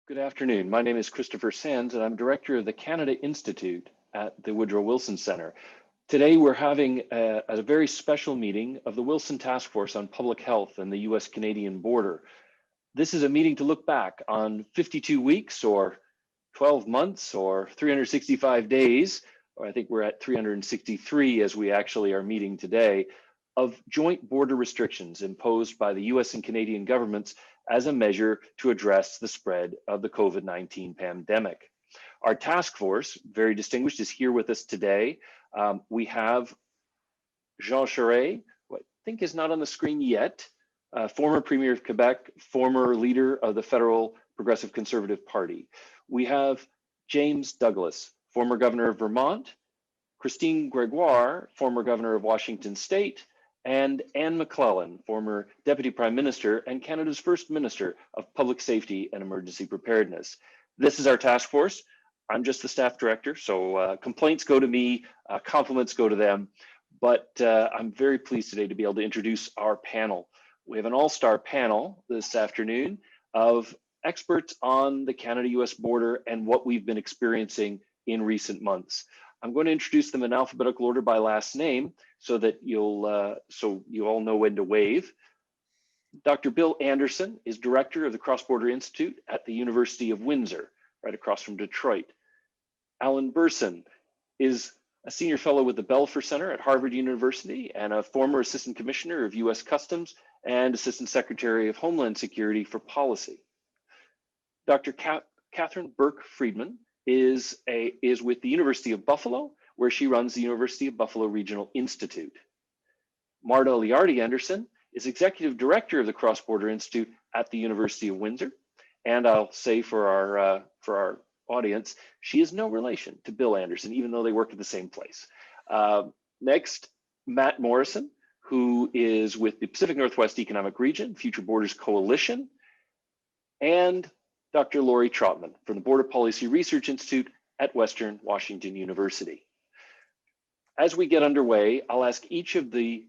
Good afternoon. My name is Christopher Sands, and I'm director of the Canada Institute at the Woodrow Wilson Center. Today, we're having a very special meeting of the Wilson Task Force on Public Health and the U.S.-Canadian border. This is a meeting to look back on 52 weeks or 12 months or 365 days, or I think we're at 363 as we actually are meeting today, of joint border restrictions imposed by the U.S. and Canadian governments as a measure to address the spread of the COVID-19 pandemic. Our task force, very distinguished, is here with us today. We have Jean Charest, who I think is not on the screen yet, former Premier of Quebec, former leader of the Federal Progressive Conservative Party. We have James Douglas, former Governor of Vermont, Christine Gregoire, former Governor of Washington State, and McLellan, former Deputy Prime Minister and Canada's first Minister of Public Safety and Emergency Preparedness. This is our task force. I'm just the staff director, so complaints go to me, compliments go to them, but I'm very pleased today to be able to introduce our panel. We have an all-star panel this afternoon of experts on the Canada-U.S. border and what we've been experiencing in recent months. I'm going to introduce them in alphabetical order by last name so that you all know when to wave. Dr. Bill Anderson is director of the Cross-Border Institute at the University of Windsor, right across from Detroit. Alan Burson is a senior fellow with the Belfer Center at Harvard University and a former assistant commissioner of U.S. Customs and assistant secretary of Homeland Security for Policy. Dr. Catherine Burke Friedman is with the University of Buffalo, where she runs the University of Buffalo Regional Institute. Marta Liardi Anderson is executive director of the Cross-Border Institute at the University of Windsor. And I'll say for our audience, she is no relation to Bill Anderson, even though they work at the same place. Next, Matt Morrison, who is with the Pacific Northwest Economic Region, Future Borders Coalition, and Dr. Laurie Trotman from the Border Policy Research Institute at Western Washington University. As we get underway, I'll ask each of the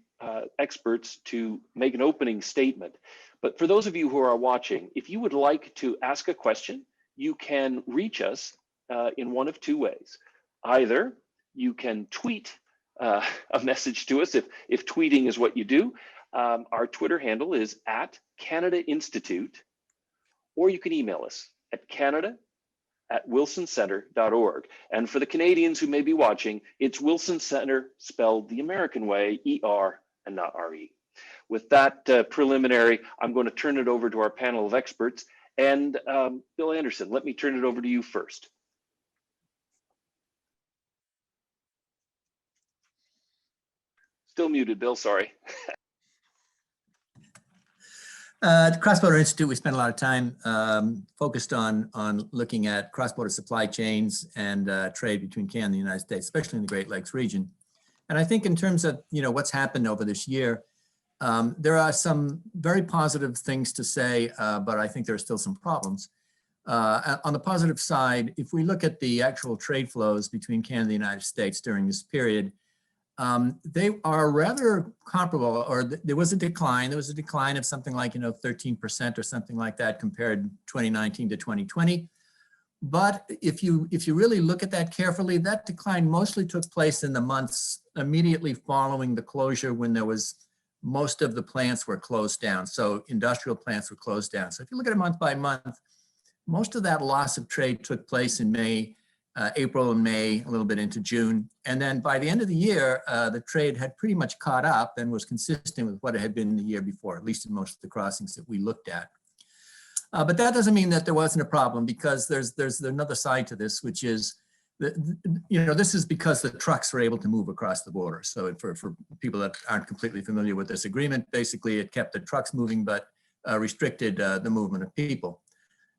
experts to make an opening statement. But for those of you who are watching, if you would like to ask a question, you can reach us in one of two ways. Either you can tweet a message to us if tweeting is what you do. Our Twitter handle is @CanadaInstitute, or you can email us at canada@wilsoncenter.org. And for the Canadians who may be watching, it's Wilson Center spelled the American way, ER and not RE. With that preliminary, I'm going to turn it over to our panel of experts. And Bill Anderson, let me turn it over to you first. Still muted, Bill, sorry. At the Cross-Border Institute, we spent a lot of time focused on looking at cross-border supply chains and trade between Canada and the United States, especially in the Great Lakes region. And I think in terms of what's happened over this year, there are some very positive things to say, but I think there are still some problems. On the positive side, if we look at the actual trade flows between Canada and the United States during this period, they are rather comparable, or there was a decline. There was a decline of something like 13% or something like that compared 2019 to 2020. But if you really look at that carefully, that decline mostly took place in the months immediately following the closure, when there was most of the plants were closed down. So industrial plants were closed down. So if you look at it month by month, most of that loss of trade took place in May, April and May, a little bit into June. And then by the end of the year, the trade had pretty much caught up and was consistent with what it had been the year before, at least in most of the crossings that we looked at. But that doesn't mean that there wasn't a problem, because there's another side to this, which is, this is because the trucks were able to move across the border. So for people that aren't completely familiar with this agreement, basically it kept the trucks moving, but restricted the movement of people.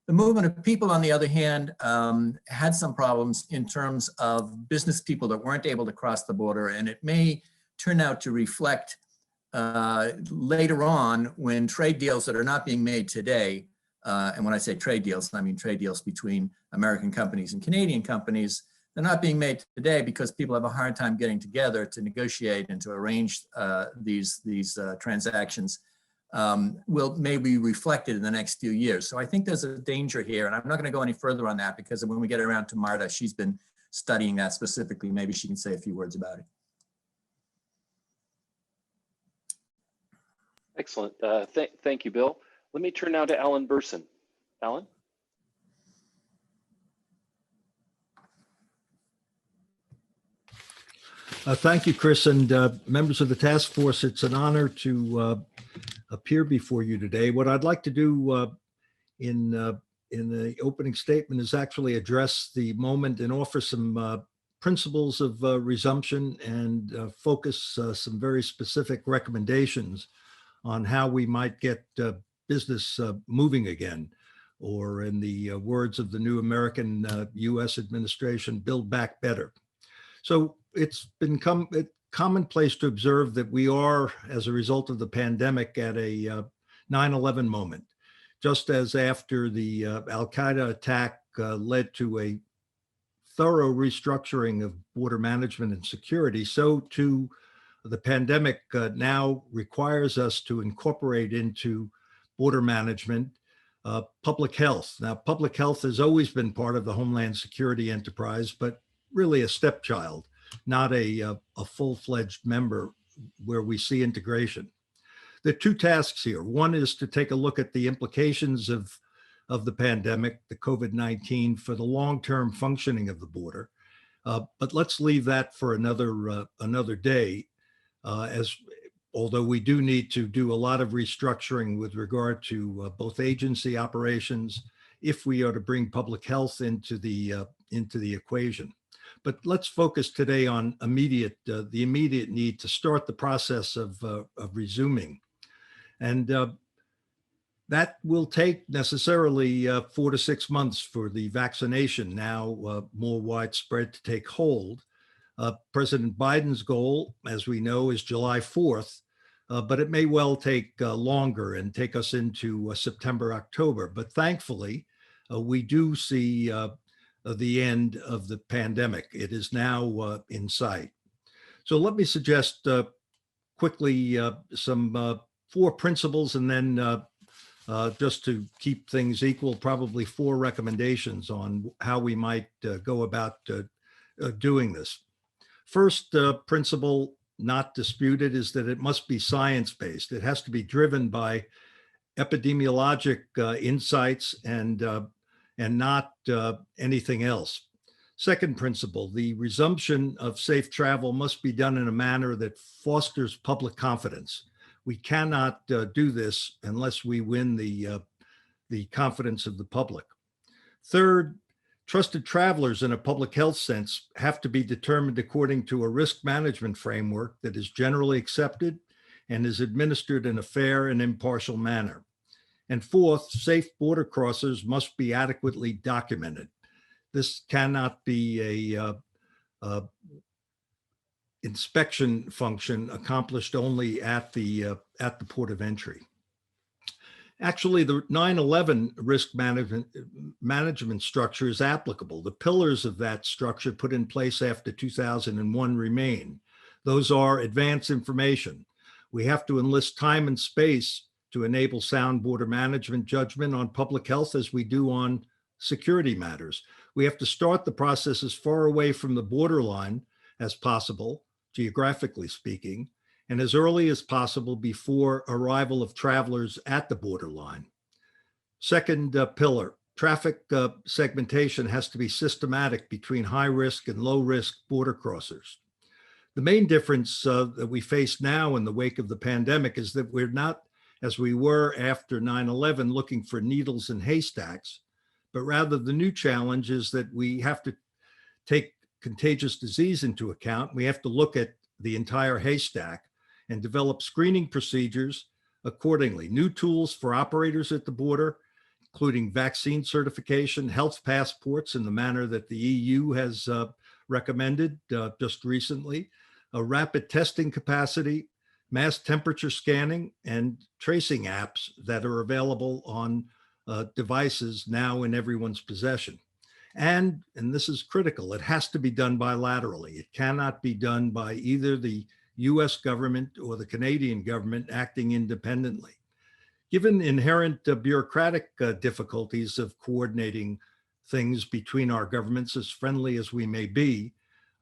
The movement of people, on the other hand, had some problems in terms of business people that weren't able to cross the border, and it may turn out to reflect later on when trade deals that are not being made today, and when I say trade deals, I mean trade deals between American companies and Canadian companies, they're not being made today because people have a hard time getting together to negotiate and to arrange these transactions. will maybe be reflected in the next few years. So I think there's a danger here, and I'm not going to go any further on that because when we get around to Marta, she's been studying that specifically. Maybe she can say a few words about it. Excellent. Thank you, Bill. Let me turn now to Alan Burson. Alan? Thank you, Chris, and members of the task force. It's an honor to appear before you today. What I'd like to do in the opening statement is actually address the moment and offer some principles of resumption and focus some very specific recommendations on how we might get business moving again, or in the words of the new American U.S. administration, build back better. So it's been commonplace to observe that we are, as a result of the pandemic, at a 9/11 moment. Just as after the Al-Qaeda attack led to a thorough restructuring of border management and security, so too the pandemic now requires us to incorporate into border management public health. Now, public health has always been part of the Homeland Security enterprise, but really a stepchild, not a full-fledged member where we see integration. There are two tasks here. One is to take a look at the implications of the pandemic, the COVID-19, for the long-term functioning of the border. But let's leave that for another day, although we do need to do a lot of restructuring with regard to both agency operations if we are to bring public health into the equation. But let's focus today on the immediate need to start the process of resuming. And that will take necessarily 4 to 6 months for the vaccination now more widespread to take hold. President Biden's goal, as we know, is July 4th, but it may well take longer and take us into September, October. But thankfully, we do see the end of the pandemic. It is now in sight. So let me suggest quickly some 4 principles, and then just to keep things equal, probably 4 recommendations on how we might go about doing this. First principle, not disputed, is that it must be science-based. It has to be driven by epidemiologic insights and not anything else. Second principle, the resumption of safe travel must be done in a manner that fosters public confidence. We cannot do this unless we win the confidence of the public. Third, trusted travelers in a public health sense have to be determined according to a risk management framework that is generally accepted and is administered in a fair and impartial manner. And fourth, safe border crossers must be adequately documented. This cannot be a inspection function accomplished only at the port of entry. Actually, the 9/11 risk management structure is applicable. The pillars of that structure put in place after 2001 remain. Those are advance information. We have to enlist time and space to enable sound border management judgment on public health as we do on security matters. We have to start the process as far away from the borderline as possible, geographically speaking, and as early as possible before arrival of travelers at the borderline. Second pillar, traffic segmentation has to be systematic between high risk and low risk border crossers. The main difference that we face now in the wake of the pandemic is that we're not, as we were after 9/11, looking for needles in haystacks, but rather the new challenge is that we have to take contagious disease into account. We have to look at the entire haystack and develop screening procedures accordingly. New tools for operators at the border, including vaccine certification, health passports in the manner that the EU has recommended just recently, a rapid testing capacity, mass temperature scanning, and tracing apps that are available on devices now in everyone's possession. And this is critical, it has to be done bilaterally. It cannot be done by either the US government or the Canadian government acting independently. Given inherent bureaucratic difficulties of coordinating things between our governments, as friendly as we may be,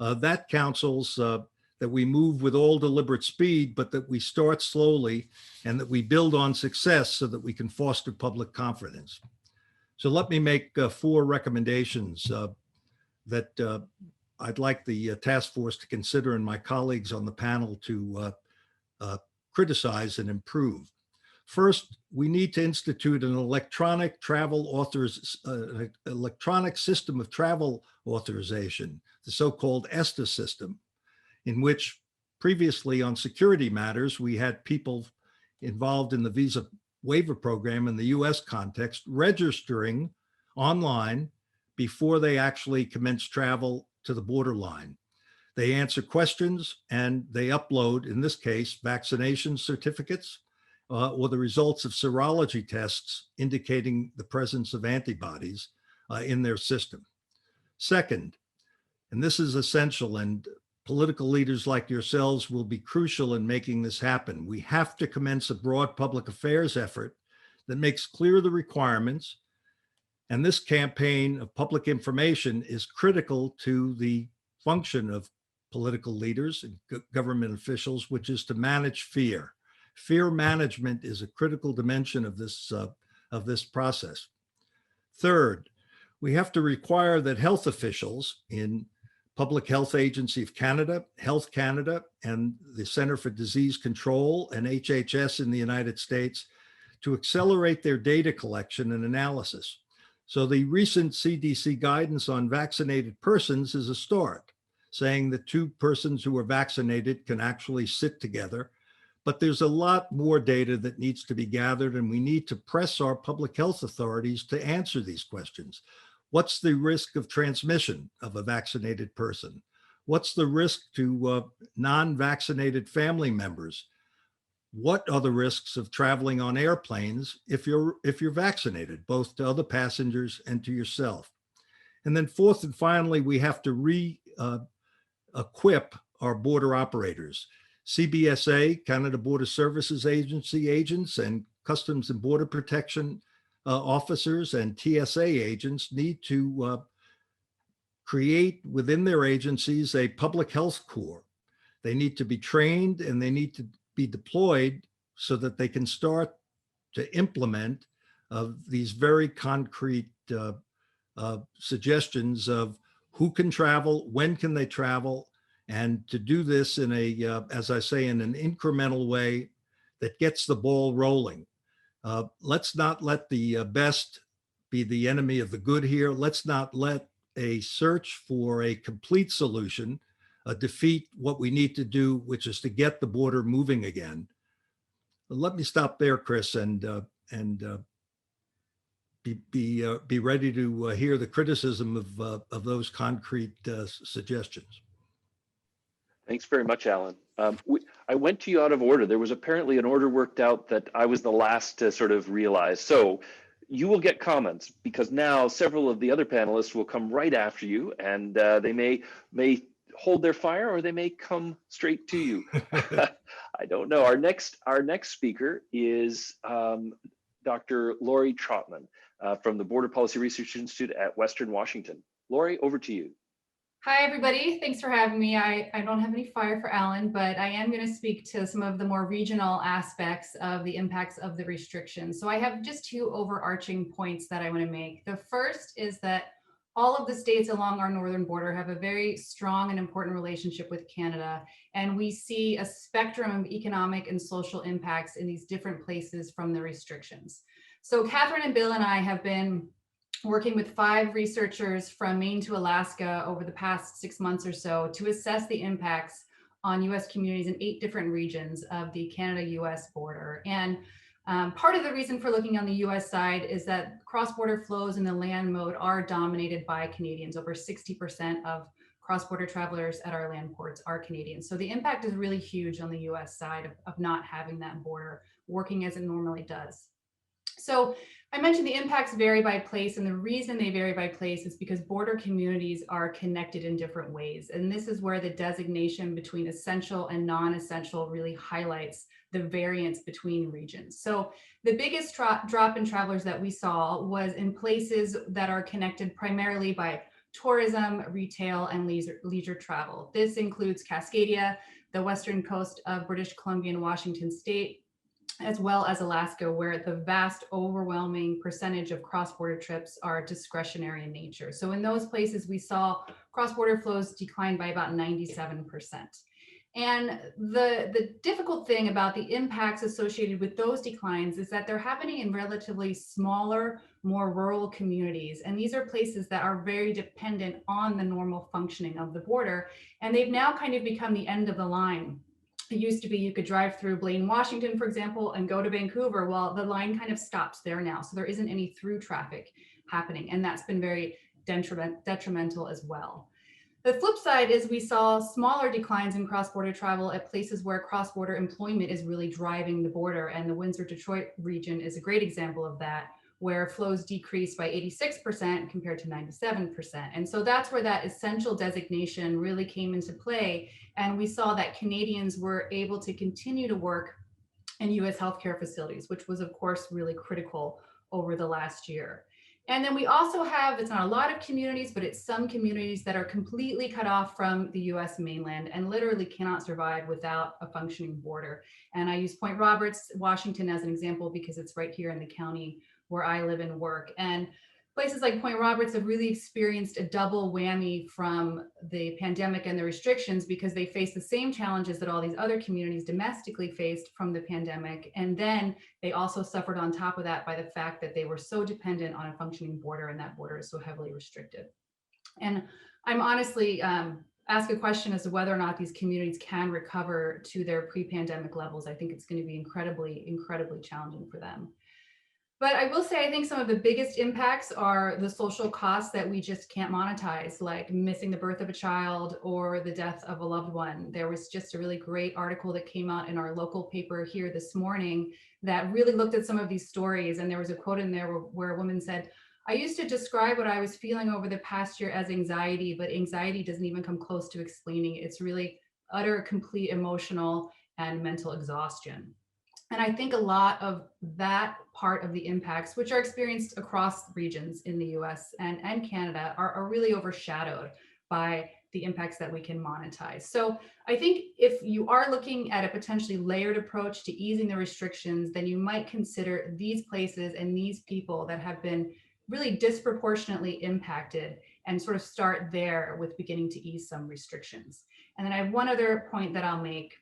that counsels that we move with all deliberate speed, but that we start slowly and that we build on success so that we can foster public confidence. So let me make 4 recommendations that I'd like the task force to consider and my colleagues on the panel to criticize and improve. First, we need to institute an electronic system of travel authorization, the so-called ESTA system, in which previously on security matters, we had people involved in the visa waiver program in the US context registering online before they actually commence travel to the borderline. They answer questions and they upload, in this case, vaccination certificates or the results of serology tests indicating the presence of antibodies in their system. Second, and this is essential, and political leaders like yourselves will be crucial in making this happen. We have to commence a broad public affairs effort that makes clear the requirements. And this campaign of public information is critical to the function of political leaders and government officials, which is to manage fear. Fear management is a critical dimension of this process. Third, we have to require that health officials in Public Health Agency of Canada, Health Canada, and the Center for Disease Control and HHS in the United States to accelerate their data collection and analysis. So the recent CDC guidance on vaccinated persons is a start, saying that 2 persons who are vaccinated can actually sit together. But there's a lot more data that needs to be gathered, and we need to press our public health authorities to answer these questions. What's the risk of transmission of a vaccinated person? What's the risk to non-vaccinated family members? What are the risks of traveling on airplanes if you're vaccinated, both to other passengers and to yourself? And then fourth and finally, we have to re-equip our border operators. CBSA, Canada Border Services Agency agents and Customs and Border Protection officers and TSA agents need to create within their agencies a public health corps. They need to be trained and they need to be deployed so that they can start to implement these very concrete suggestions of who can travel, when can they travel, and to do this in a, as I say, in an incremental way that gets the ball rolling. Let's not let the best be the enemy of the good here. Let's not let a search for a complete solution defeat what we need to do, which is to get the border moving again. Let me stop there, Chris, and be ready to hear the criticism of those concrete suggestions. Thanks very much, Alan. I went to you out of order. There was apparently an order worked out that I was the last to sort of realize. So you will get comments because now several of the other panelists will come right after you, and they may hold their fire or they may come straight to you. I don't know. Our next speaker is Dr. Laurie Trotman from the Border Policy Research Institute at Western Washington. Laurie, over to you. Hi, everybody. Thanks for having me. I don't have any fire for Alan, but I am going to speak to some of the more regional aspects of the impacts of the restrictions. So I have just 2 overarching points that I want to make. The first is that all of the states along our northern border have a very strong and important relationship with Canada, and we see a spectrum of economic and social impacts in these different places from the restrictions. So Catherine and Bill and I have been working with 5 researchers from Maine to Alaska over the past 6 months or so to assess the impacts on US communities in 8 different regions of the Canada-U.S. border. And part of the reason for looking on the US side is that cross-border flows in the land mode are dominated by Canadians. Over 60% of cross-border travelers at our land ports are Canadians. So the impact is really huge on the US side of not having that border working as it normally does. So I mentioned the impacts vary by place, and the reason they vary by place is because border communities are connected in different ways. And this is where the designation between essential and non-essential really highlights the variance between regions. So the biggest drop in travelers that we saw was in places that are connected primarily by tourism, retail, and leisure travel. This includes Cascadia, the western coast of British Columbia and Washington State, as well as Alaska, where the vast overwhelming percentage of cross-border trips are discretionary in nature. So in those places, we saw cross-border flows decline by about 97%. And the difficult thing about the impacts associated with those declines is that they're happening in relatively smaller, more rural communities. And these are places that are very dependent on the normal functioning of the border. And they've now kind of become the end of the line. It used to be you could drive through Blaine, Washington, for example, and go to Vancouver. Well, the line kind of stops there now. So there isn't any through traffic happening. And that's been very detrimental as well. The flip side is we saw smaller declines in cross-border travel at places where cross-border employment is really driving the border. And the Windsor-Detroit region is a great example of that, where flows decreased by 86% compared to 97%. And so that's where that essential designation really came into play. And we saw that Canadians were able to continue to work in US healthcare facilities, which was of course really critical over the last year. And then we also have, it's not a lot of communities, but it's some communities that are completely cut off from the US mainland and literally cannot survive without a functioning border. And I use Point Roberts, Washington as an example because it's right here in the county where I live and work. And places like Point Roberts have really experienced a double whammy from the pandemic and the restrictions because they face the same challenges that all these other communities domestically faced from the pandemic. And then they also suffered on top of that by the fact that they were so dependent on a functioning border, and that border is so heavily restricted. And I'm honestly ask a question as to whether or not these communities can recover to their pre-pandemic levels. I think it's going to be incredibly, incredibly challenging for them. But I will say, I think some of the biggest impacts are the social costs that we just can't monetize, like missing the birth of a child or the death of a loved one. There was just a really great article that came out in our local paper here this morning that really looked at some of these stories. And there was a quote in there where a woman said, "I used to describe what I was feeling over the past year as anxiety, but anxiety doesn't even come close to explaining it. It's really utter, complete emotional and mental exhaustion." And I think a lot of that part of the impacts, which are experienced across regions in the US and Canada, are really overshadowed by the impacts that we can monetize. So I think if you are looking at a potentially layered approach to easing the restrictions, then you might consider these places and these people that have been really disproportionately impacted and sort of start there with beginning to ease some restrictions. And then I have one other point that I'll make.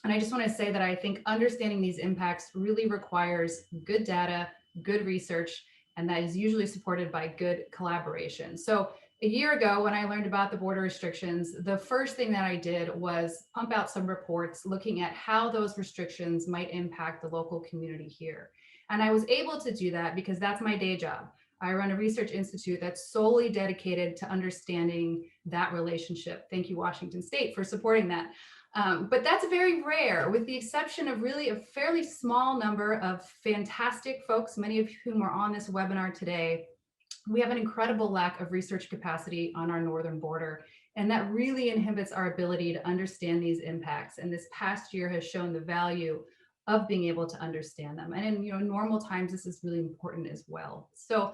And I just want to say that I think understanding these impacts really requires good data, good research, and that is usually supported by good collaboration. So a year ago, when I learned about the border restrictions, the first thing that I did was pump out some reports looking at how those restrictions might impact the local community here. And I was able to do that because that's my day job. I run a research institute that's solely dedicated to understanding that relationship. Thank you, Washington State, for supporting that. But that's very rare, with the exception of really a fairly small number of fantastic folks, many of whom are on this webinar today. We have an incredible lack of research capacity on our northern border, and that really inhibits our ability to understand these impacts. And this past year has shown the value of being able to understand them. And in normal times, this is really important as well. So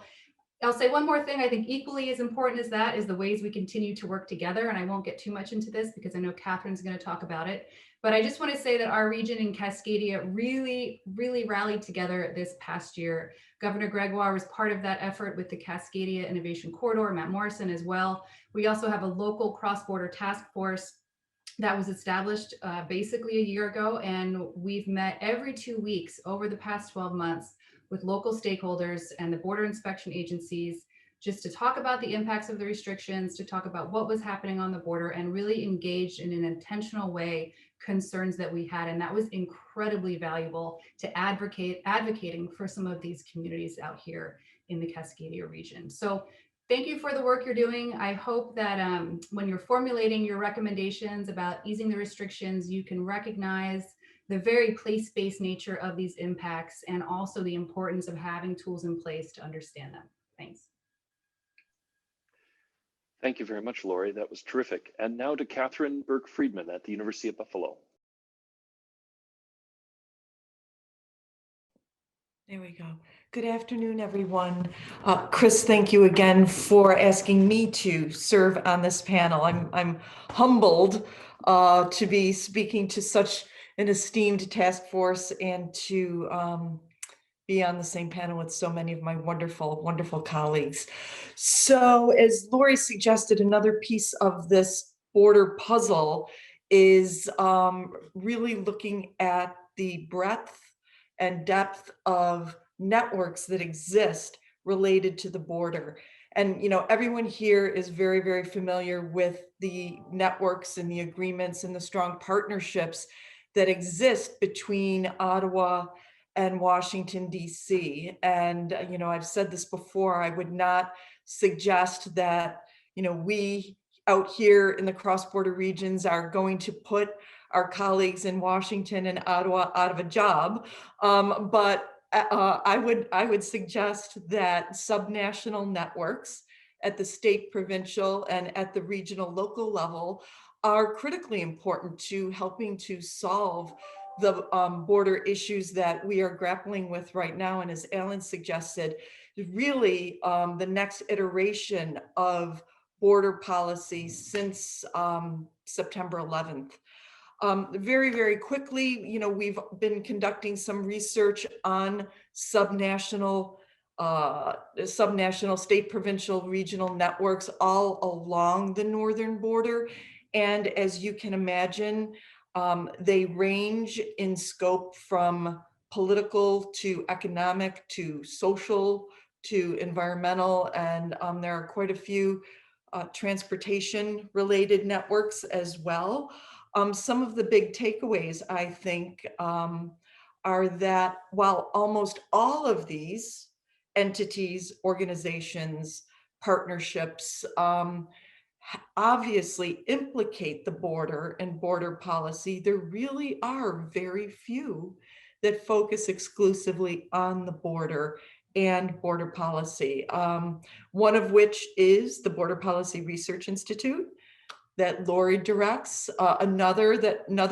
I'll say one more thing. I think equally as important as that is the ways we continue to work together. And I won't get too much into this because I know Catherine's going to talk about it. But I just want to say that our region in Cascadia really, really rallied together this past year. Governor Gregoire was part of that effort with the Cascadia Innovation Corridor, Matt Morrison as well. We also have a local cross-border task force that was established basically a year ago. And we've met every 2 weeks over the past 12 months with local stakeholders and the border inspection agencies, just to talk about the impacts of the restrictions, to talk about what was happening on the border, and really engaged in an intentional way concerns that we had. And that was incredibly valuable to advocating for some of these communities out here in the Cascadia region. So thank you for the work you're doing. I hope that when you're formulating your recommendations about easing the restrictions, you can recognize the very place-based nature of these impacts and also the importance of having tools in place to understand them. Thanks. Thank you very much, Laurie. That was terrific. And now to Catherine Burke Friedman at the University of Buffalo. There we go. Good afternoon, everyone. Chris, thank you again for asking me to serve on this panel. I'm humbled to be speaking to such an esteemed task force and to be on the same panel with so many of my wonderful, wonderful colleagues. So as Laurie suggested, another piece of this border puzzle is really looking at the breadth and depth of networks that exist related to the border. And, you know, everyone here is very, very familiar with the networks and the agreements and the strong partnerships that exist between Ottawa and Washington, D.C. And, you know, I've said this before, I would not suggest that, you know, we out here in the cross-border regions are going to put our colleagues in Washington and Ottawa out of a job. But I would suggest that subnational networks at the state, provincial, and at the regional, local level are critically important to helping to solve the border issues that we are grappling with right now. And as Alan suggested, really the next iteration of border policy since September 11th. Very, very quickly, you know, we've been conducting some research on subnational, state, provincial, regional networks all along the northern border. And as you can imagine, they range in scope from political to economic to social to environmental, and there are quite a few transportation related networks as well. Some of the big takeaways, I think, are that while almost all of these entities, organizations, partnerships obviously implicate the border and border policy, there really are very few that focus exclusively on the border and border policy. One of which is the Border Policy Research Institute that Laurie directs. Another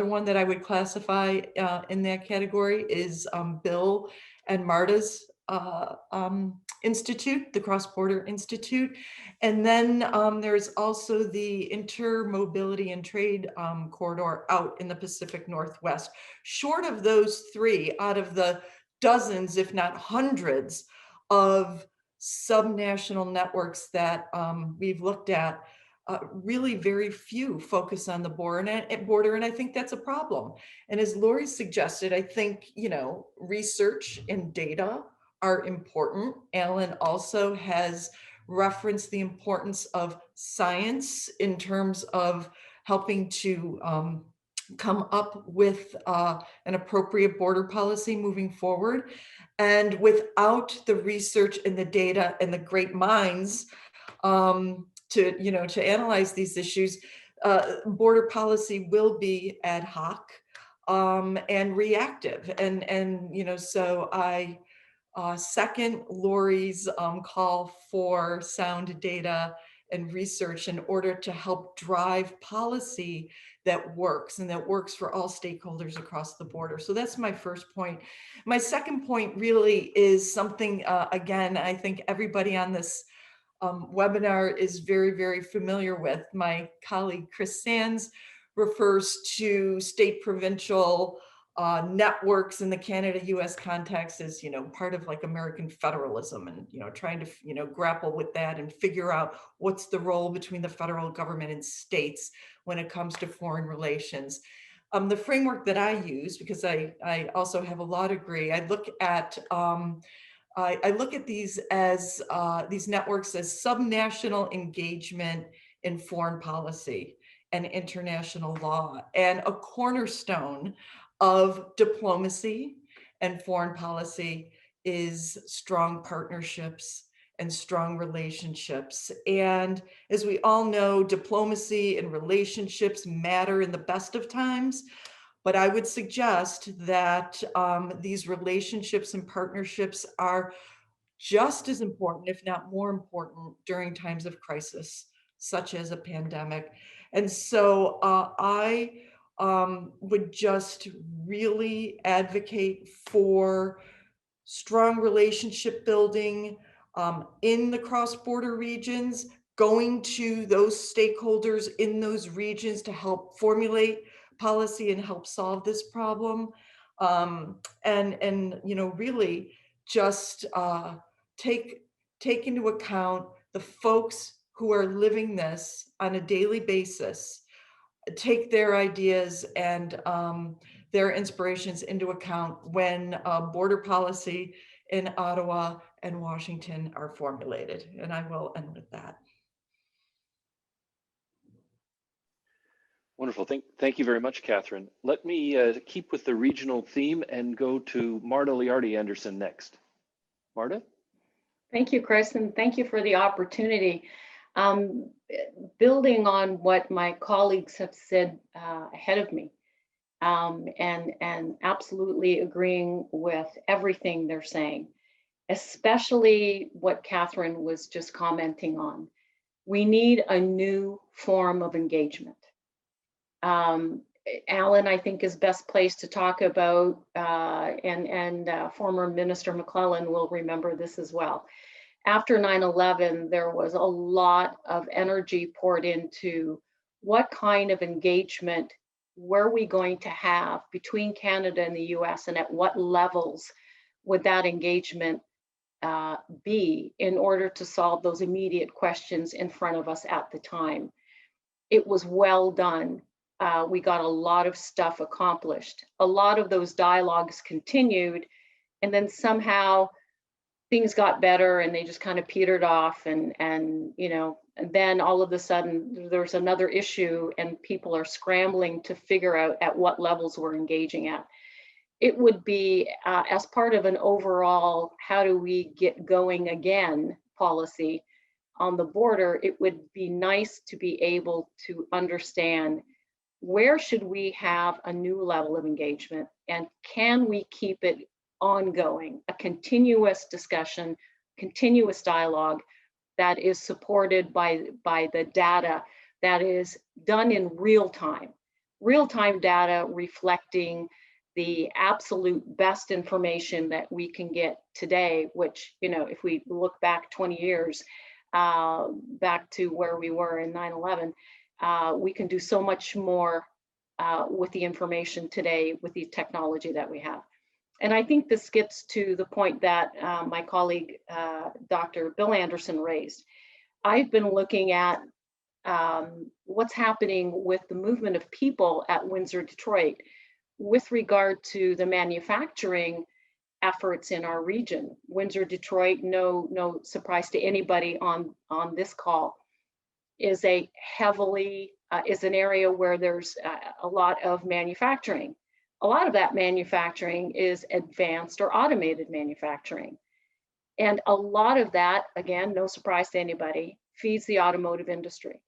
one that I would classify in that category is Bill and Marta's institute, the Cross Border Institute. And then there's also the Intermobility and Trade Corridor out in the Pacific Northwest. Short of those three, out of the dozens, if not hundreds, of subnational networks that we've looked at, really very few focus on the border, and I think that's a problem. And as Laurie suggested, I think, you know, research and data are important. Alan also has referenced the importance of science in terms of helping to come up with an appropriate border policy moving forward. And without the research and the data and the great minds to analyze these issues, border policy will be ad hoc and reactive. And you know, so I second Laurie's call for sound data and research in order to help drive policy that works and that works for all stakeholders across the border. So that's my first point. My second point really is something, again, I think everybody on this webinar is very, very familiar with. My colleague Chris Sands refers to state provincial networks in the Canada-U.S. context as, you know, part of like American federalism, and, you know, trying to, you know, grapple with that and figure out what's the role between the federal government and states when it comes to foreign relations. The framework that I use, because I also have a law degree, I look at these as these networks as subnational engagement in foreign policy and international law, and a cornerstone of diplomacy and foreign policy is strong partnerships and strong relationships. And as we all know, diplomacy and relationships matter in the best of times, But I would suggest that these relationships and partnerships are just as important, if not more important, during times of crisis, such as a pandemic. And so I would just really advocate for strong relationship building in the cross-border regions, going to those stakeholders in those regions to help formulate policy and help solve this problem. And you know, really just take into account the folks who are living this on a daily basis, take their ideas and their inspirations into account when border policy in Ottawa and Washington are formulated. And I will end with that. Wonderful. Thank you very much, Catherine. Let me keep with the regional theme and go to Marta Liardi Anderson next. Marta? Thank you, Chris, and thank you for the opportunity. Building on what my colleagues have said ahead of me, and absolutely agreeing with everything they're saying, especially what Catherine was just commenting on. We need a new form of engagement. Alan, I think, is best placed to talk about, and former Minister McLellan will remember this as well. After 9/11, there was a lot of energy poured into what kind of engagement were we going to have between Canada and the US, and at what levels would that engagement be in order to solve those immediate questions in front of us at the time. It was well done. We got a lot of stuff accomplished. A lot of those dialogues continued, and then somehow things got better and they just kind of petered off, and you know, and then all of a sudden there's another issue and people are scrambling to figure out at what levels we're engaging at. It would be as part of an overall how do we get going again policy on the border, it would be nice to be able to understand where should we have a new level of engagement, and can we keep it ongoing, a continuous discussion, continuous dialogue that is supported by the data that is done in real time data reflecting the absolute best information that we can get today, which, you know, if we look back 20 years, back to where we were in 9/11, we can do so much more with the information today with the technology that we have. And I think this gets to the point that my colleague, Dr. Bill Anderson raised. I've been looking at what's happening with the movement of people at Windsor, Detroit, with regard to the manufacturing efforts in our region. Windsor, Detroit, no surprise to anybody on this call, is a heavily, is an area where there's a lot of manufacturing. A lot of that manufacturing is advanced or automated manufacturing. And a lot of that, again, no surprise to anybody, feeds the automotive industry.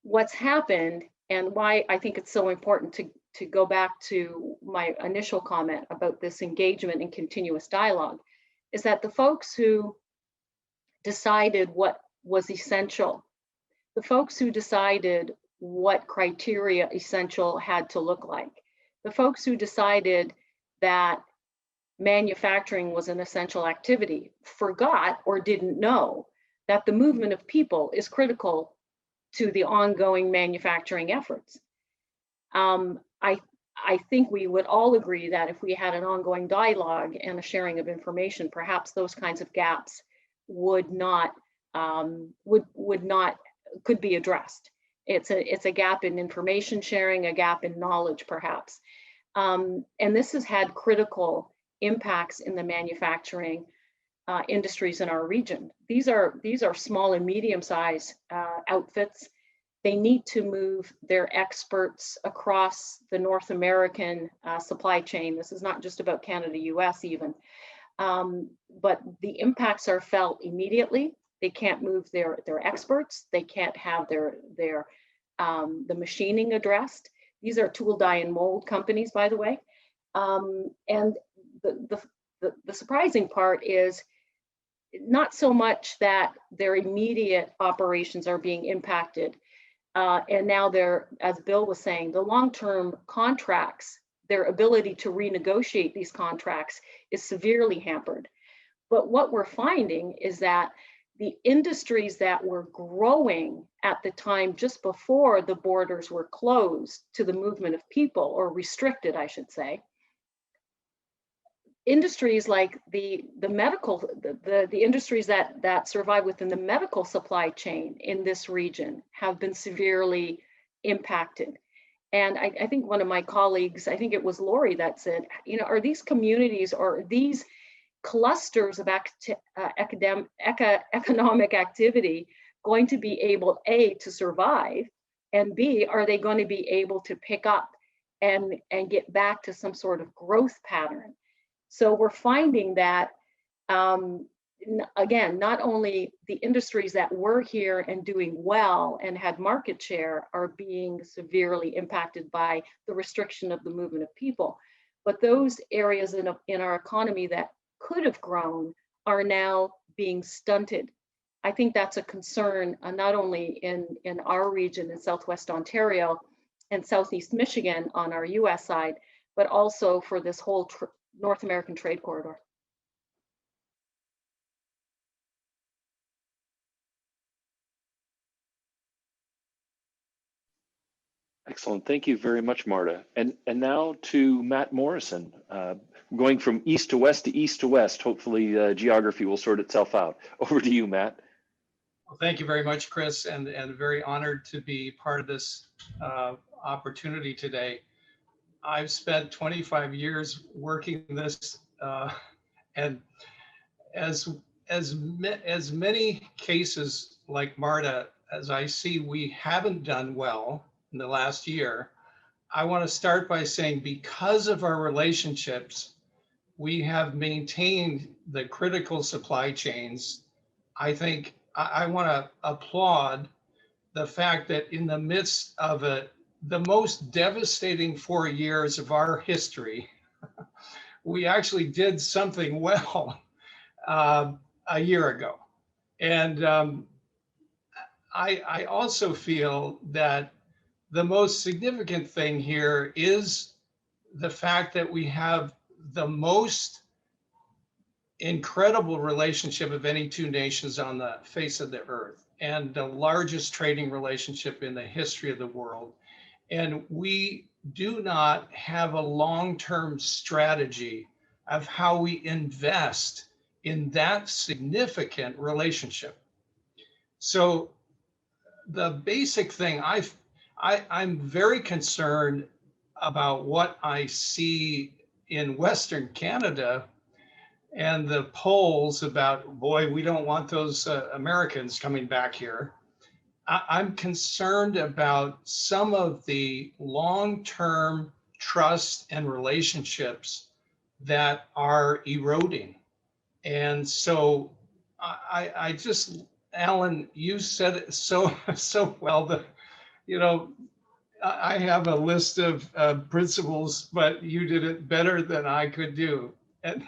What's happened, and why I think it's so important to go back to my initial comment about this engagement and continuous dialogue, is that the folks who decided what was essential, the folks who decided what criteria essential had to look like, the folks who decided that manufacturing was an essential activity forgot or didn't know that the movement of people is critical to the ongoing manufacturing efforts. I think we would all agree that if we had an ongoing dialogue and a sharing of information, perhaps those kinds of gaps would not, could be addressed. It's a gap in information sharing, a gap in knowledge, perhaps. And this has had critical impacts in the manufacturing industries in our region. These are small and medium-sized outfits. They need to move their experts across the North American supply chain. This is not just about Canada-U.S. even, but the impacts are felt immediately. They can't move their experts. They can't have the machining addressed. These are tool, die, and mold companies, by the way. And the surprising part is not so much that their immediate operations are being impacted. And now they're, as Bill was saying, the long-term contracts, their ability to renegotiate these contracts is severely hampered. But what we're finding is that the industries that were growing at the time just before the borders were closed to the movement of people, or restricted, I should say, industries like the industries that survive within the medical supply chain in this region have been severely impacted. And I think one of my colleagues, I think it was Laurie, that said, you know, are these communities or these clusters of economic activity going to be able, A, to survive, and B, are they going to be able to pick up and get back to some sort of growth pattern? So we're finding that, again, not only the industries that were here and doing well and had market share are being severely impacted by the restriction of the movement of people, but those areas in our economy that could have grown are now being stunted. I think that's a concern, not only in our region in Southwest Ontario and Southeast Michigan on our US side, but also for this whole North American trade corridor. Excellent. Thank you very much, Marta. And now to Matt Morrison, going from east to west to east to west. Hopefully geography will sort itself out. Over to you, Matt. Well, thank you very much, Chris, and very honored to be part of this opportunity today. I've spent 25 years working this, and as many cases like Marta as I see we haven't done well in the last year, I want to start by saying because of our relationships, we have maintained the critical supply chains. I think I want to applaud the fact that in the midst of the most devastating 4 years of our history, we actually did something well a year ago. And I also feel that the most significant thing here is the fact that we have the most incredible relationship of any two nations on the face of the earth, and the largest trading relationship in the history of the world. And we do not have a long-term strategy of how we invest in that significant relationship. So the basic thing, I'm very concerned about what I see in Western Canada and the polls about, boy, we don't want those Americans coming back here. I'm concerned about some of the long-term trust and relationships that are eroding. And so I just, Alan, you said it so well that, you know, I have a list of principles, but you did it better than I could do. And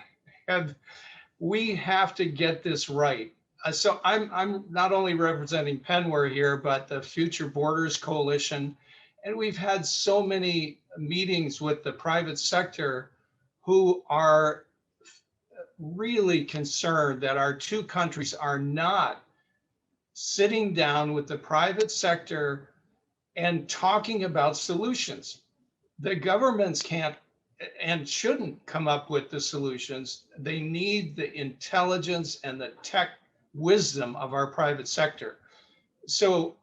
we have to get this right. So I'm not only representing Penware here, but the Future Borders Coalition. And we've had so many meetings with the private sector who are really concerned that our two countries are not sitting down with the private sector and talking about solutions. The governments can't and shouldn't come up with the solutions. They need the intelligence and the tech wisdom of our private sector. So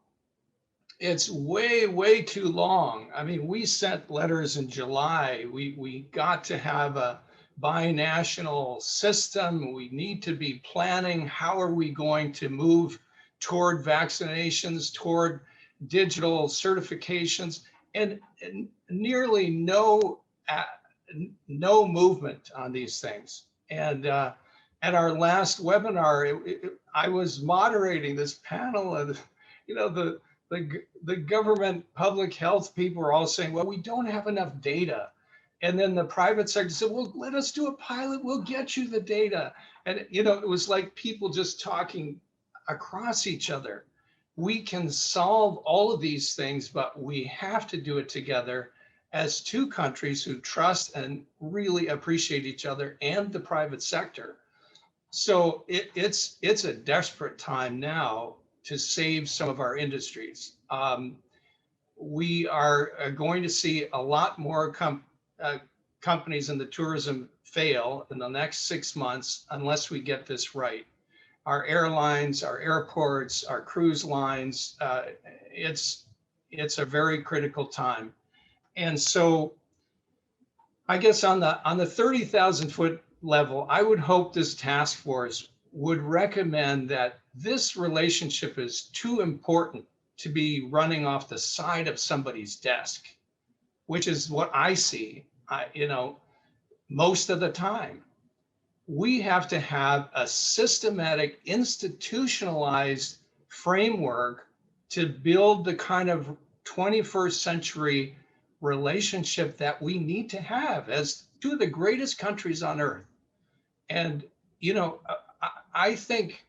it's way too long. I mean, we sent letters in July. We got to have a binational system. We need to be planning, how are we going to move toward vaccinations, toward digital certifications, and nearly no movement on these things. And at our last webinar, I was moderating this panel of, you know, the government public health people are all saying, well, we don't have enough data. And then the private sector said, well, let us do a pilot. We'll get you the data. And, you know, it was like people just talking across each other. We can solve all of these things, but we have to do it together as two countries who trust and really appreciate each other and the private sector. So it's a desperate time now to save some of our industries. We are going to see a lot more companies in the tourism fail in the next 6 months unless we get this right. Our airlines, our airports, our cruise lines, it's a very critical time. And so I guess on the 30,000 foot level, I would hope this task force would recommend that this relationship is too important to be running off the side of somebody's desk, which is what I see, you know, most of the time. We have to have a systematic, institutionalized framework to build the kind of 21st century relationship that we need to have as two of the greatest countries on earth. And, you know, I think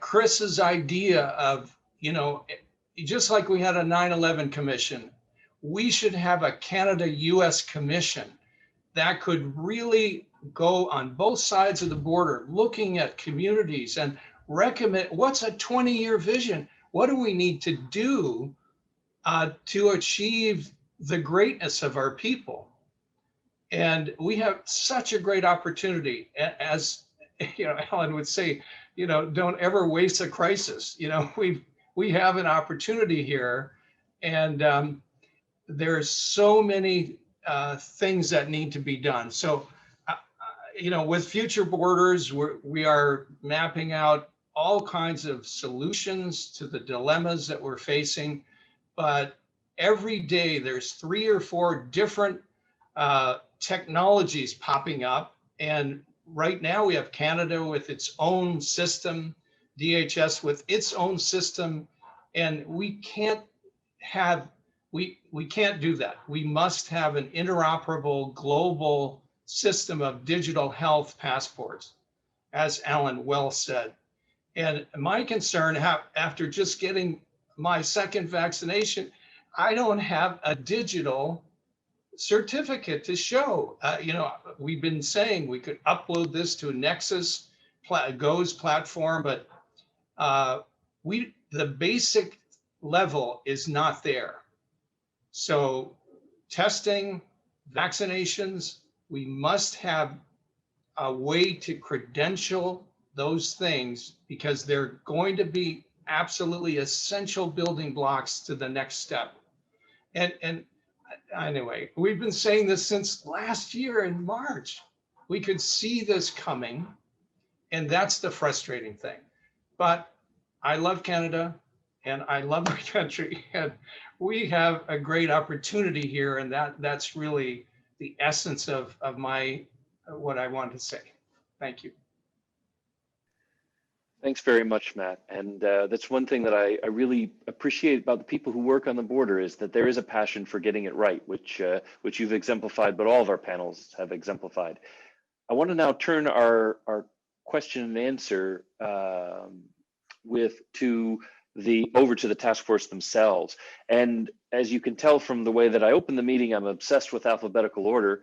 Chris's idea of, you know, just like we had a 9/11 commission, we should have a Canada-U.S. commission that could really go on both sides of the border, looking at communities and recommend what's a 20-year vision? What do we need to do to achieve the greatness of our people? And we have such a great opportunity, as you know, Alan would say, you know, don't ever waste a crisis. You know, we have an opportunity here, and there's so many things that need to be done. So, you know, with Future Borders, we are mapping out all kinds of solutions to the dilemmas that we're facing. But every day there's 3 or 4 different technologies popping up. And right now we have Canada with its own system, DHS with its own system, and we can't do that. We must have an interoperable global system of digital health passports, as Alan well said. And my concern, after just getting my second vaccination, I don't have a digital certificate to show. You know, we've been saying we could upload this to a Nexus GOES platform, but the basic level is not there. So testing, vaccinations, we must have a way to credential those things, because they're going to be absolutely essential building blocks to the next step. And anyway, we've been saying this since last year in March. We could see this coming, and that's the frustrating thing. But I love Canada and I love my country, and we have a great opportunity here, and that's really the essence of what I wanted to say. Thank you. Thanks very much, Matt. And that's one thing that I really appreciate about the people who work on the border, is that there is a passion for getting it right, which you've exemplified, but all of our panels have exemplified. I want to now turn our question and answer over to the task force themselves. And as you can tell from the way that I opened the meeting, I'm obsessed with alphabetical order.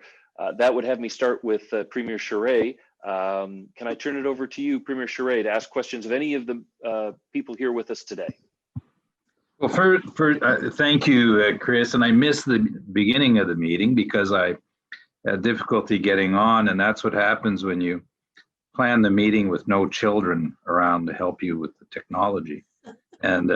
That would have me start with Premier Charest. Can I turn it over to you, Premier Charest, to ask questions of any of the people here with us today? Well, thank you, Chris. And I missed the beginning of the meeting because I had difficulty getting on, and that's what happens when you plan the meeting with no children around to help you with the technology. And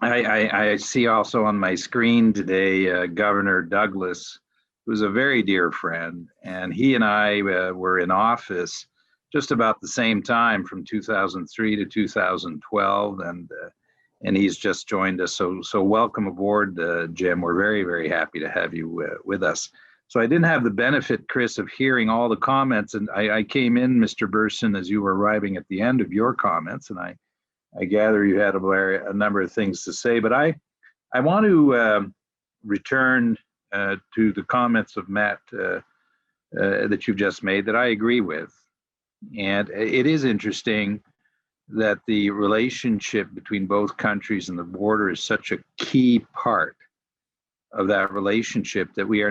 I see also on my screen today Governor Douglas, who's a very dear friend, and he and I were in office just about the same time, from 2003 to 2012, and he's just joined us. So welcome aboard, Jim. We're very, very happy to have you with us. So I didn't have the benefit, Chris, of hearing all the comments, and I came in, Mr. Burson, as you were arriving at the end of your comments, and I I gather you had a number of things to say, but I want to return to the comments of Matt that you've just made that I agree with. And it is interesting that the relationship between both countries and the border is such a key part of that relationship that we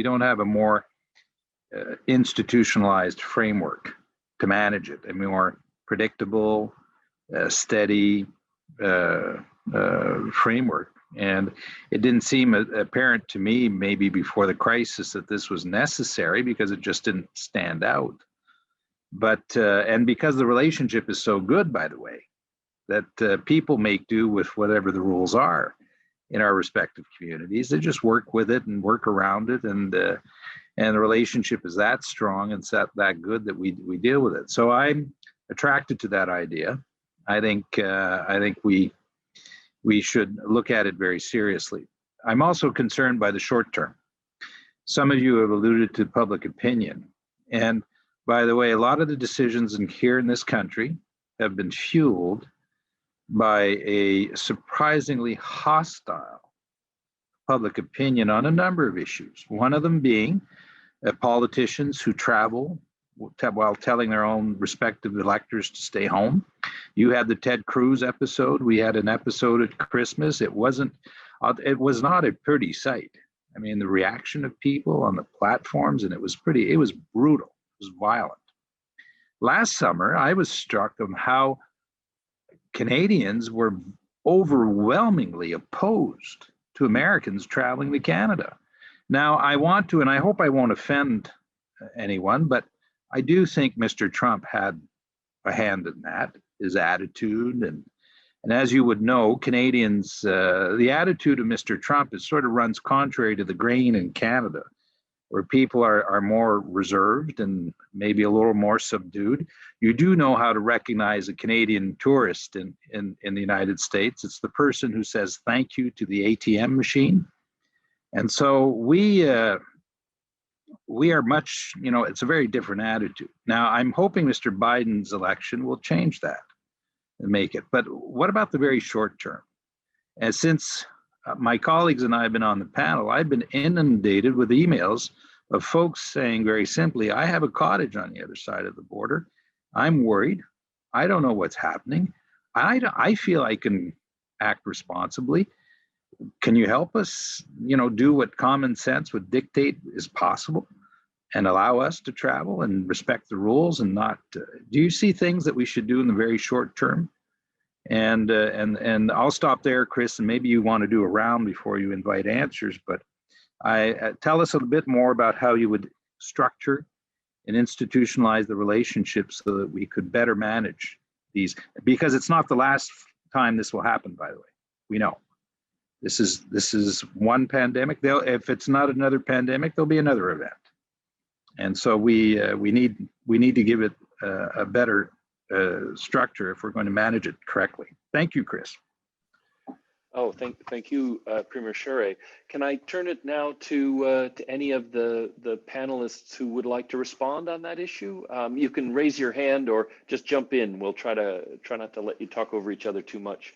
don't have a more institutionalized framework to manage it, a more predictable, steady framework. And it didn't seem apparent to me, maybe before the crisis, that this was necessary because it just didn't stand out. But, and because the relationship is so good, by the way, that people make do with whatever the rules are in our respective communities. They just work with it and work around it. And the relationship is that strong and that good that we deal with it. So I'm attracted to that idea. I think we should look at it very seriously. I'm also concerned by the short term. Some of you have alluded to public opinion. And by the way, a lot of the decisions here in this country have been fueled by a surprisingly hostile public opinion on a number of issues. One of them being politicians who travel while telling their own respective electors to stay home. You had the Ted Cruz episode. We had an episode at Christmas. It was not a pretty sight. I mean, the reaction of people on the platforms, and it was brutal. It was violent. Last summer, I was struck of how Canadians were overwhelmingly opposed to Americans traveling to Canada. Now, I want to, and I hope I won't offend anyone, but I do think Mr. Trump had a hand in that, his attitude. And as you would know, Canadians, the attitude of Mr. Trump sort of runs contrary to the grain in Canada, where people are more reserved and maybe a little more subdued. You do know how to recognize a Canadian tourist in the United States. It's the person who says thank you to the ATM machine. And so we are much, it's a very different attitude. Now, I'm hoping Mr. Biden's election will change that and make it. But what about the very short term? And since my colleagues and I have been on the panel, I've been inundated with emails of folks saying very simply, I have a cottage on the other side of the border. I'm worried. I don't know what's happening. I feel I can act responsibly. Can you help us, do what common sense would dictate is possible and allow us to travel and respect the rules and not, do you see things that we should do in the very short term? And I'll stop there, Chris, and maybe you want to do a round before you invite answers, but tell us a bit more about how you would structure and institutionalize the relationship so that we could better manage these, because it's not the last time this will happen, by the way. We know. This is one pandemic. If it's not another pandemic, there'll be another event, and so we need to give it a better structure if we're going to manage it correctly. Thank you, Chris. Oh, thank you, Premier Charest. Can I turn it now to any of the panelists who would like to respond on that issue? You can raise your hand or just jump in. We'll try not to let you talk over each other too much.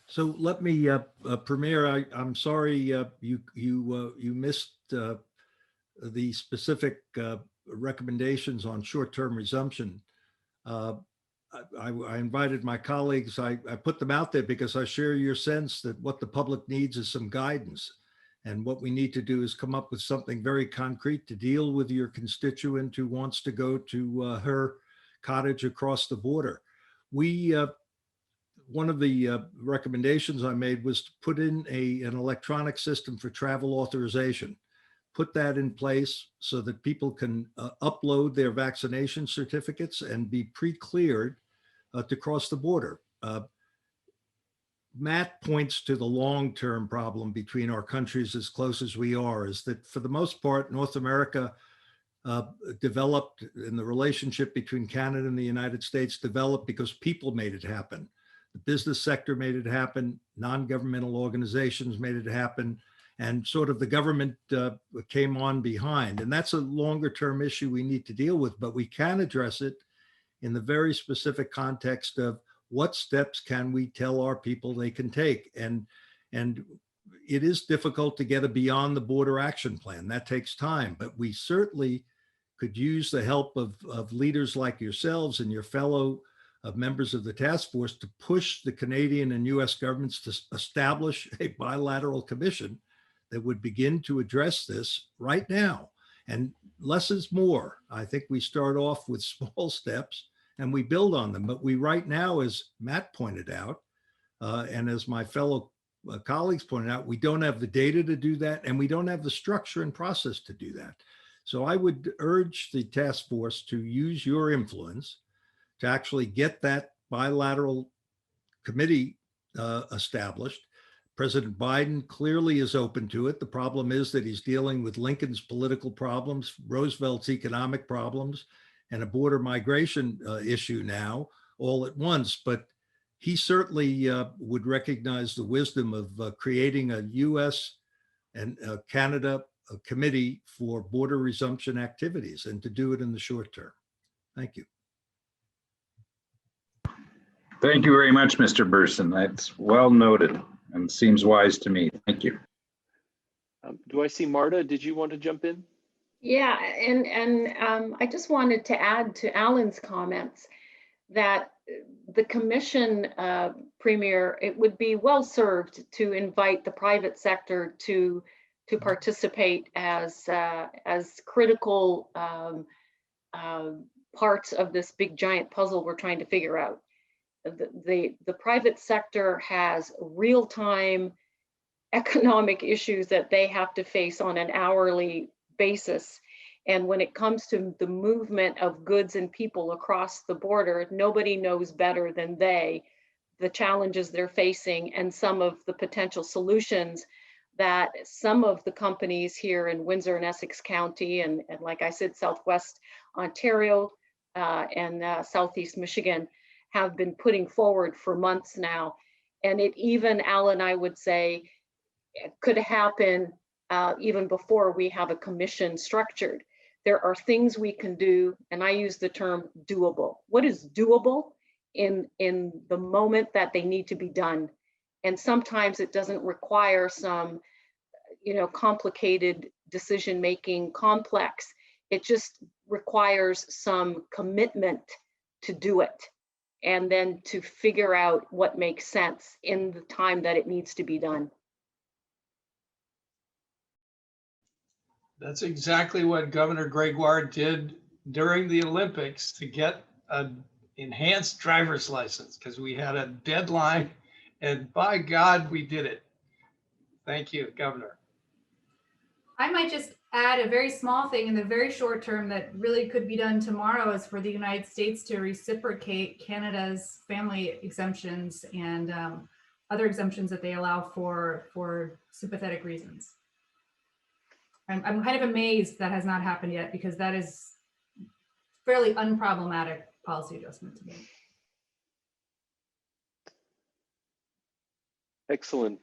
So let me, Premier, I'm sorry you missed the specific recommendations on short-term resumption. I invited my colleagues. I put them out there because I share your sense that what the public needs is some guidance. And what we need to do is come up with something very concrete to deal with your constituent who wants to go to her cottage across the border. One of the recommendations I made was to put in an electronic system for travel authorization. Put that in place so that people can upload their vaccination certificates and be pre-cleared to cross the border. Matt points to the long-term problem between our countries as close as we are, is that for the most part, North America developed, and the relationship between Canada and the United States developed because people made it happen. The business sector made it happen. Non-governmental organizations made it happen. and sort of the government came on behind. And that's a longer term issue we need to deal with, but we can address it in the very specific context of what steps can we tell our people they can take. And it is difficult to get a beyond the border action plan. That takes time, but we certainly could use the help of leaders like yourselves and your fellow members of the task force to push the Canadian and US governments to establish a bilateral commission that would begin to address this right now. And less is more. I think we start off with small steps and we build on them. But we right now, as Matt pointed out, and as my fellow colleagues pointed out, we don't have the data to do that, and we don't have the structure and process to do that. So I would urge the task force to use your influence to actually get that bilateral committee established. President Biden clearly is open to it. The problem is that he's dealing with Lincoln's political problems, Roosevelt's economic problems, and a border migration issue now all at once. But he certainly would recognize the wisdom of creating a US and Canada committee for border resumption activities, and to do it in the short term. Thank you. Thank you very much, Mr. Burson. That's well noted and seems wise to me. Thank you. Do I see Marta? Did you want to jump in? Yeah, and I just wanted to add to Alan's comments that the commission, Premier, it would be well served to invite the private sector to participate as critical parts of this big giant puzzle we're trying to figure out. The private sector has real-time economic issues that they have to face on an hourly basis. And when it comes to the movement of goods and people across the border, nobody knows better than they the challenges they're facing and some of the potential solutions that some of the companies here in Windsor and Essex County, and like I said, Southwest Ontario and Southeast Michigan have been putting forward for months now. And it even, Alan, I would say, could happen even before we have a commission structured. There are things we can do, and I use the term doable. What is doable in the moment that they need to be done? And sometimes it doesn't require some, complicated decision-making complex. It just requires some commitment to do it, and then to figure out what makes sense in the time that it needs to be done. That's exactly what Governor Gregoire did during the Olympics to get an enhanced driver's license, because we had a deadline, and by God, we did it. Thank you, Governor. I might just add a very small thing in the very short term that really could be done tomorrow is for the United States to reciprocate Canada's family exemptions and other exemptions that they allow for sympathetic reasons. I'm kind of amazed that has not happened yet, because that is fairly unproblematic policy adjustment to me. Excellent.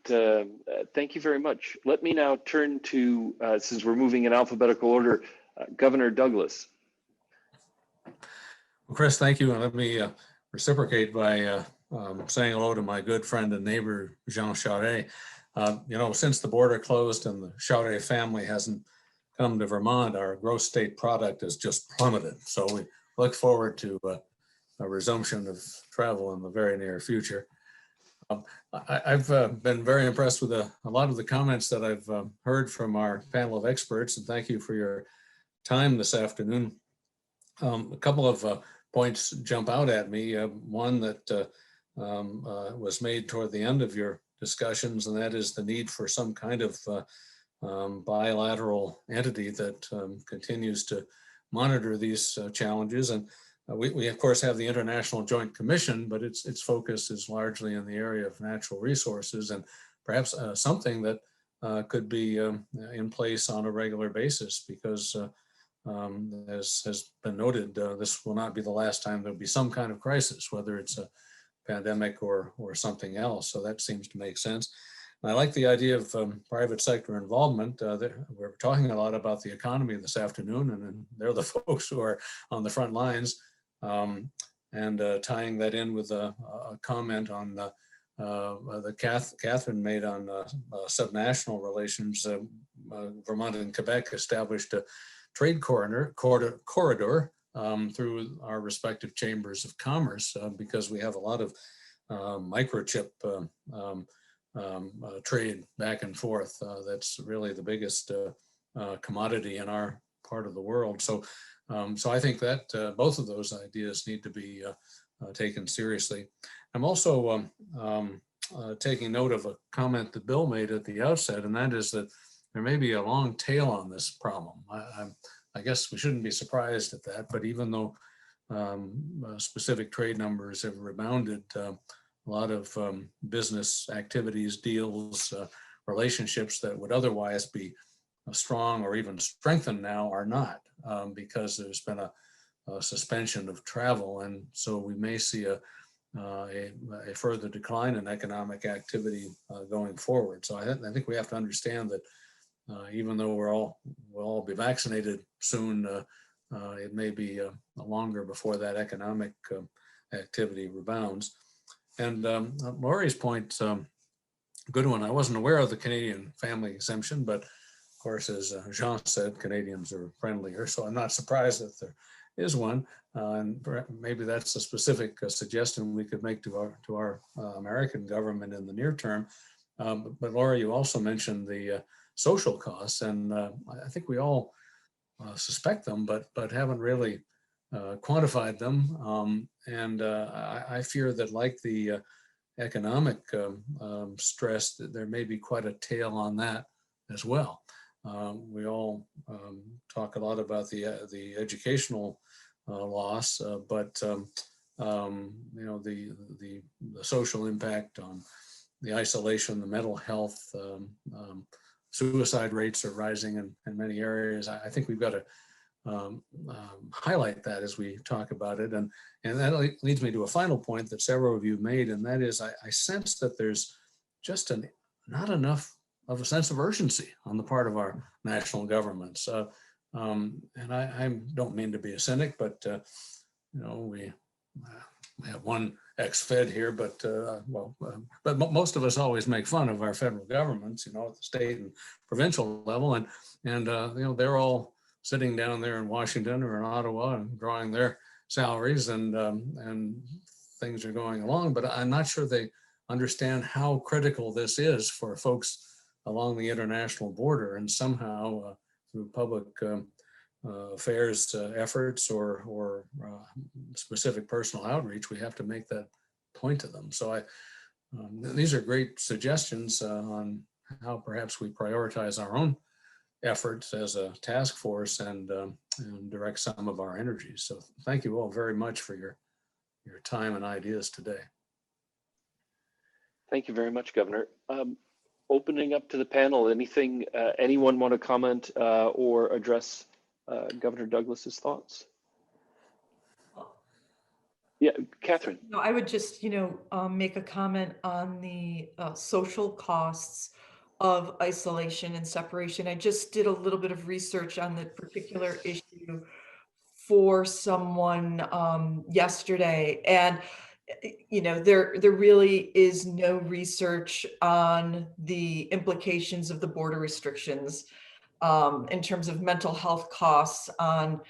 Thank you very much. Let me now turn to, since we're moving in alphabetical order, Governor Douglas. Well, Chris, thank you. And let me reciprocate by saying hello to my good friend and neighbor, Jean Charest. Since the border closed and the Charest family hasn't come to Vermont, our gross state product has just plummeted. So we look forward to a resumption of travel in the very near future. I've been very impressed with a lot of the comments that I've heard from our panel of experts, and thank you for your time this afternoon. A couple of points jump out at me. One that was made toward the end of your discussions, and that is the need for some kind of bilateral entity that continues to monitor these challenges. And we of course have the International Joint Commission, but its focus is largely in the area of natural resources, and perhaps something that could be in place on a regular basis, because as has been noted, this will not be the last time there'll be some kind of crisis, whether it's a pandemic or something else. So that seems to make sense. I like the idea of private sector involvement. We're talking a lot about the economy this afternoon, and they're the folks who are on the front lines. And tying that in with a comment on that Catherine made on subnational relations, Vermont and Quebec established a trade corridor through our respective chambers of commerce because we have a lot of microchip trade back and forth. That's really the biggest commodity in our part of the world. So I think that both of those ideas need to be taken seriously. I'm also taking note of a comment that Bill made at the outset, and that is that there may be a long tail on this problem. I guess we shouldn't be surprised at that, but even though specific trade numbers have rebounded, a lot of business activities, deals, relationships that would otherwise be strong or even strengthened now are not, because there's been a suspension of travel. And so we may see a further decline in economic activity going forward. So I think we have to understand that even though we'll all be vaccinated soon, it may be longer before that economic activity rebounds. And Laurie's point, good one. I wasn't aware of the Canadian family exemption, but of course, as Jean said, Canadians are friendlier, so I'm not surprised that there is one. And maybe that's a specific suggestion we could make to our American government in the near term. But Laurie, you also mentioned the social costs, and I think we all suspect them, but haven't really quantified them. And I fear that, like the economic stress, that there may be quite a tail on that as well. We all talk a lot about the educational loss, but the social impact on the isolation, the mental health, suicide rates are rising in many areas. I think we've got to highlight that as we talk about it. And that leads me to a final point that several of you made, and that is I sense that there's just not enough of a sense of urgency on the part of our national governments. And I don't mean to be a cynic, but we have one ex-Fed here, but most of us always make fun of our federal governments, at the state and provincial level, and they're all sitting down there in Washington or in Ottawa and drawing their salaries, and things are going along. But I'm not sure they understand how critical this is for folks along the international border, and somehow through public affairs efforts or specific personal outreach, we have to make that point to them. So these are great suggestions on how perhaps we prioritize our own efforts as a task force and direct some of our energies. So thank you all very much for your time and ideas today. Thank you very much, Governor. Opening up to the panel, anyone want to comment or address Governor Douglas's thoughts? Yeah, Catherine. No, I would just, make a comment on the social costs of isolation and separation. I just did a little bit of research on the particular issue for someone yesterday, and there really is no research on the implications of the border restrictions in terms of mental health costs on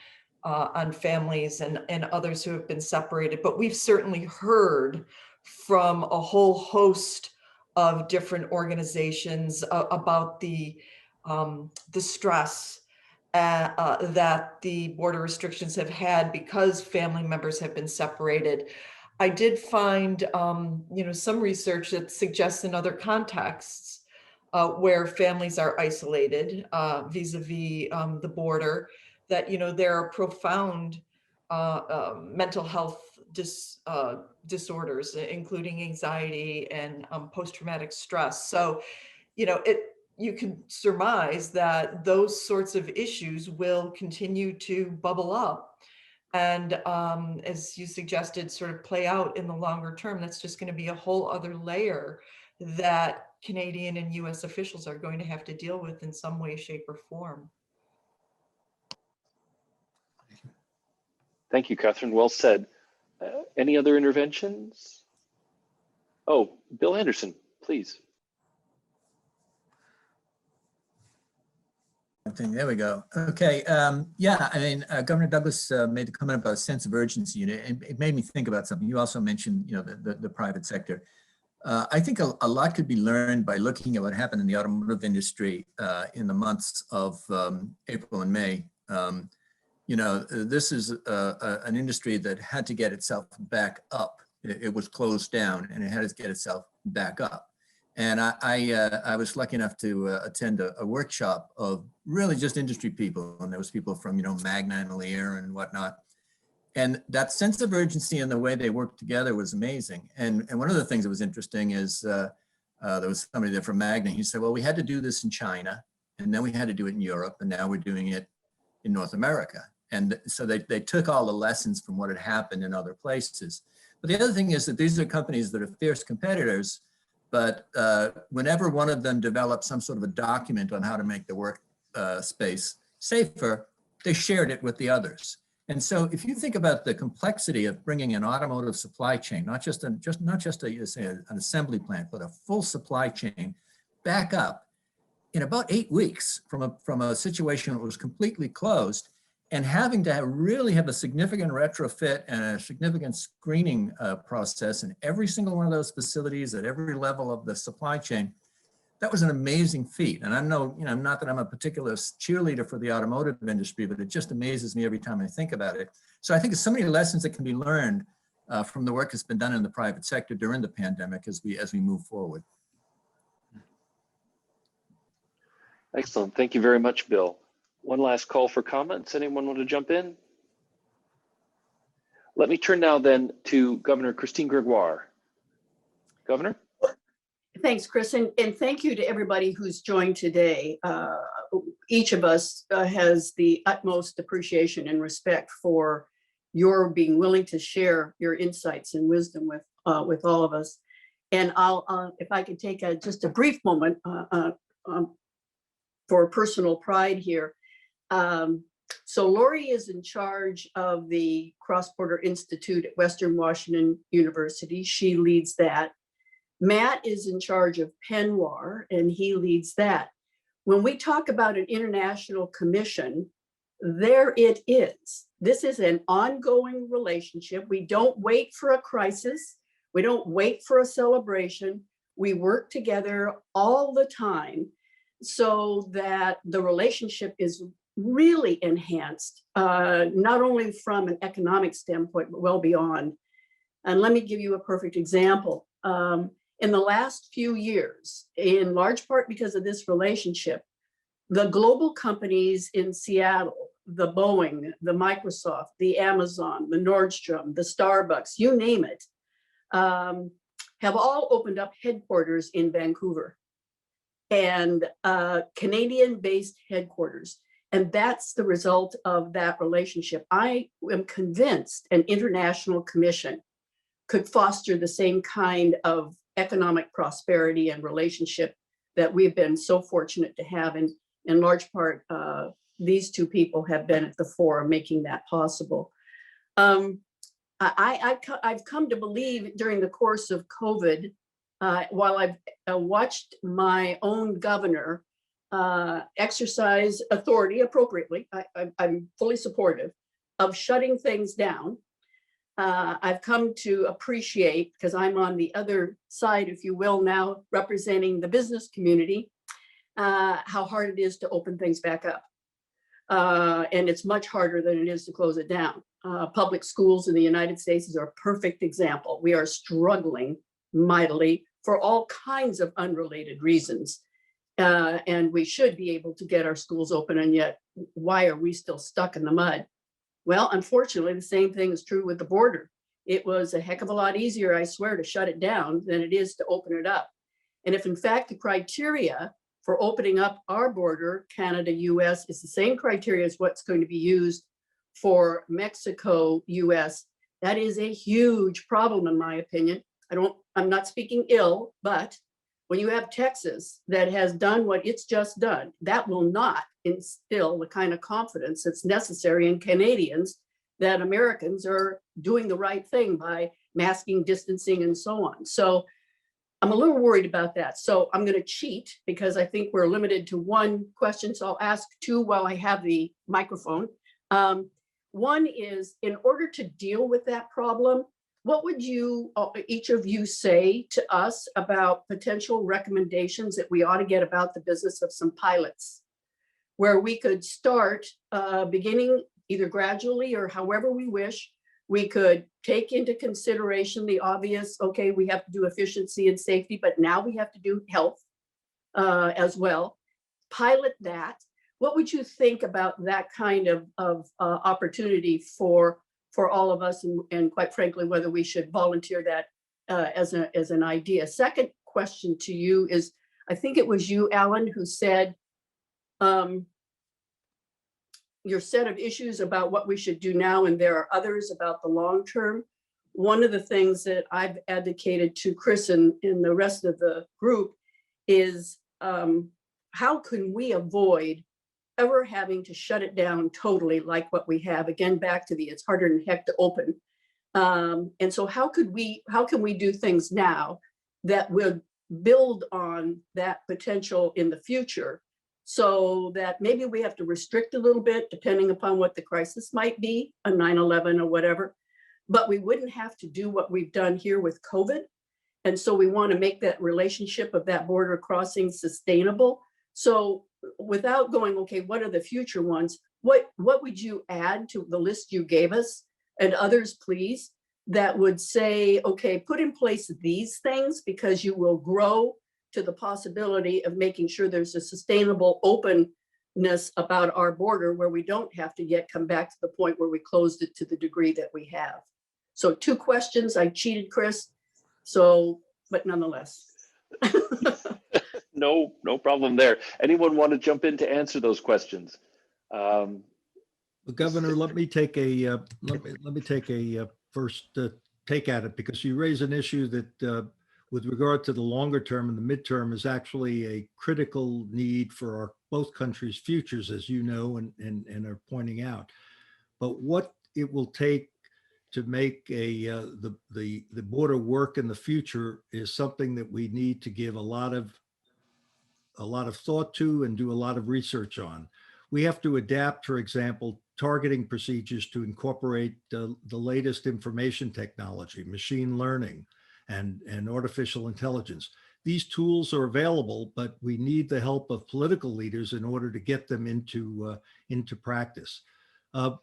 families and others who have been separated. But we've certainly heard from a whole host of different organizations about the stress that the border restrictions have had because family members have been separated. I did find, some research that suggests in other contexts where families are isolated vis-a-vis the border, that, there are profound mental health disorders, including anxiety and post-traumatic stress. So, you can surmise that those sorts of issues will continue to bubble up. And as you suggested, sort of play out in the longer term. That's just going to be a whole other layer that Canadian and US officials are going to have to deal with in some way, shape, or form. Thank you, Catherine. Well said. Any other interventions? Oh, Bill Anderson, please. There we go. Okay. Yeah, I mean, Governor Douglas made the comment about a sense of urgency, and it made me think about something. You also mentioned, you know, the private sector. I think a lot could be learned by looking at what happened in the automotive industry in the months of April and May. You know, this is an industry that had to get itself back up. It was closed down, and it had to get itself back up. And I was lucky enough to attend a workshop of really just industry people. And there was people from, you know, Magna and Lear and whatnot. And that sense of urgency and the way they worked together was amazing. And one of the things that was interesting is there was somebody there from Magna. He said, well, we had to do this in China, and then we had to do it in Europe, and now we're doing it in North America. And so they took all the lessons from what had happened in other places. But the other thing is that these are companies that are fierce competitors, but whenever one of them developed some sort of a document on how to make the work space safer, they shared it with the others. And so if you think about the complexity of bringing an automotive supply chain, not just an assembly plant, but a full supply chain back up in about 8 weeks from a situation that was completely closed, and having to really have a significant retrofit and a significant screening process in every single one of those facilities at every level of the supply chain, that was an amazing feat. And I know, you know, not that I'm a particular cheerleader for the automotive industry, but it just amazes me every time I think about it. So I think there's so many lessons that can be learned from the work that's been done in the private sector during the pandemic as we move forward. Excellent. Thank you very much, Bill. One last call for comments. Anyone want to jump in? Let me turn now then to Governor Christine Gregoire. Governor? Thanks, Chris, and thank you to everybody who's joined today. Each of us has the utmost appreciation and respect for your being willing to share your insights and wisdom with all of us. And I'll, if I could take just a brief moment for personal pride here. So Laurie is in charge of the Cross-Border Institute at Western Washington University. She leads that. Matt is in charge of Penwar, and he leads that. When we talk about an international commission, there it is. This is an ongoing relationship. We don't wait for a crisis. We don't wait for a celebration. We work together all the time so that the relationship is really enhanced, not only from an economic standpoint, but well beyond. And let me give you a perfect example. In the last few years, in large part because of this relationship, the global companies in Seattle, the Boeing, the Microsoft, the Amazon, the Nordstrom, the Starbucks, you name it, have all opened up headquarters in Vancouver, and Canadian-based headquarters. And that's the result of that relationship. I am convinced an international commission could foster the same kind of economic prosperity and relationship that we've been so fortunate to have. And in large part, these two people have been at the fore of making that possible. I've come to believe during the course of COVID, while I've watched my own governor exercise authority appropriately, I'm fully supportive of shutting things down. I've come to appreciate, because I'm on the other side, if you will, now representing the business community, how hard it is to open things back up. And it's much harder than it is to close it down. Public schools in the United States is a perfect example. We are struggling mightily for all kinds of unrelated reasons. And we should be able to get our schools open, and yet why are we still stuck in the mud? Well, unfortunately, the same thing is true with the border. It was a heck of a lot easier, I swear, to shut it down than it is to open it up. And if in fact the criteria for opening up our border, Canada-U.S., is the same criteria as what's going to be used for Mexico-U.S., that is a huge problem, in my opinion. I'm not speaking ill, but when you have Texas that has done what it's just done, that will not instill the kind of confidence that's necessary in Canadians that Americans are doing the right thing by masking, distancing, and so on. So I'm a little worried about that. So I'm going to cheat because I think we're limited to one question. So I'll ask two while I have the microphone. One is, in order to deal with that problem, what would you, each of you, say to us about potential recommendations that we ought to get about the business of some pilots, where we could start beginning either gradually or however we wish. We could take into consideration the obvious, okay, we have to do efficiency and safety, but now we have to do health as well. Pilot that. What would you think about that kind of opportunity for all of us, and quite frankly, whether we should volunteer that as an idea? Second question to you is, I think it was you, Alan, who said your set of issues about what we should do now, and there are others about the long term. One of the things that I've advocated to Chris and the rest of the group is how can we avoid ever having to shut it down totally like what we have? Again, back to the it's harder than heck to open. And so how can we do things now that would build on that potential in the future, so that maybe we have to restrict a little bit depending upon what the crisis might be, a 9/11 or whatever, but we wouldn't have to do what we've done here with COVID. And so we want to make that relationship of that border crossing sustainable. So without going, okay, what are the future ones? What would you add to the list you gave us, and others, please, that would say, okay, put in place these things because you will grow to the possibility of making sure there's a sustainable openness about our border where we don't have to yet come back to the point where we closed it to the degree that we have. So two questions. I cheated, Chris. So, but nonetheless. No problem there. Anyone want to jump in to answer those questions? Well, Governor, let me take a first take at it, because you raise an issue that with regard to the longer term and the midterm is actually a critical need for both countries' futures, as you know, and are pointing out. But what it will take to make the border work in the future is something that we need to give a lot of thought to and do a lot of research on. We have to adapt, for example, targeting procedures to incorporate the latest information technology, machine learning, and artificial intelligence. These tools are available, but we need the help of political leaders in order to get them into practice. The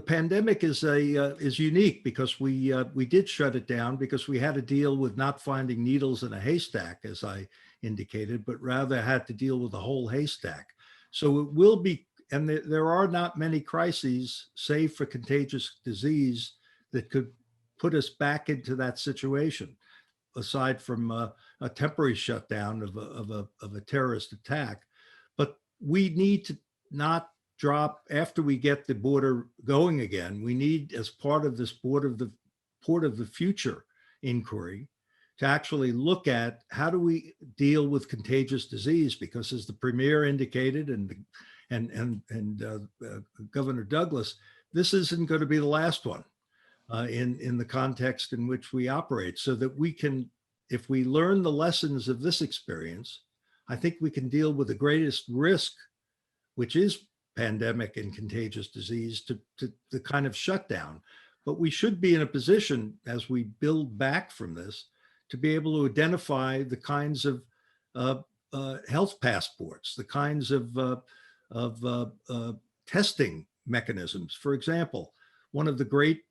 pandemic is unique because we did shut it down because we had to deal with not finding needles in a haystack, as I indicated, but rather had to deal with the whole haystack. So it will be, and there are not many crises, save for contagious disease, that could put us back into that situation, aside from a temporary shutdown of a terrorist attack. But we need to not drop after we get the border going again. We need, as part of this port of the future inquiry, to actually look at how do we deal with contagious disease, because as the Premier indicated and Governor Douglas, this isn't going to be the last one in the context in which we operate, so that we can, if we learn the lessons of this experience, I think we can deal with the greatest risk, which is pandemic and contagious disease, to the kind of shutdown. But we should be in a position, as we build back from this, to be able to identify the kinds of health passports, the kinds of testing mechanisms. For example, one of the great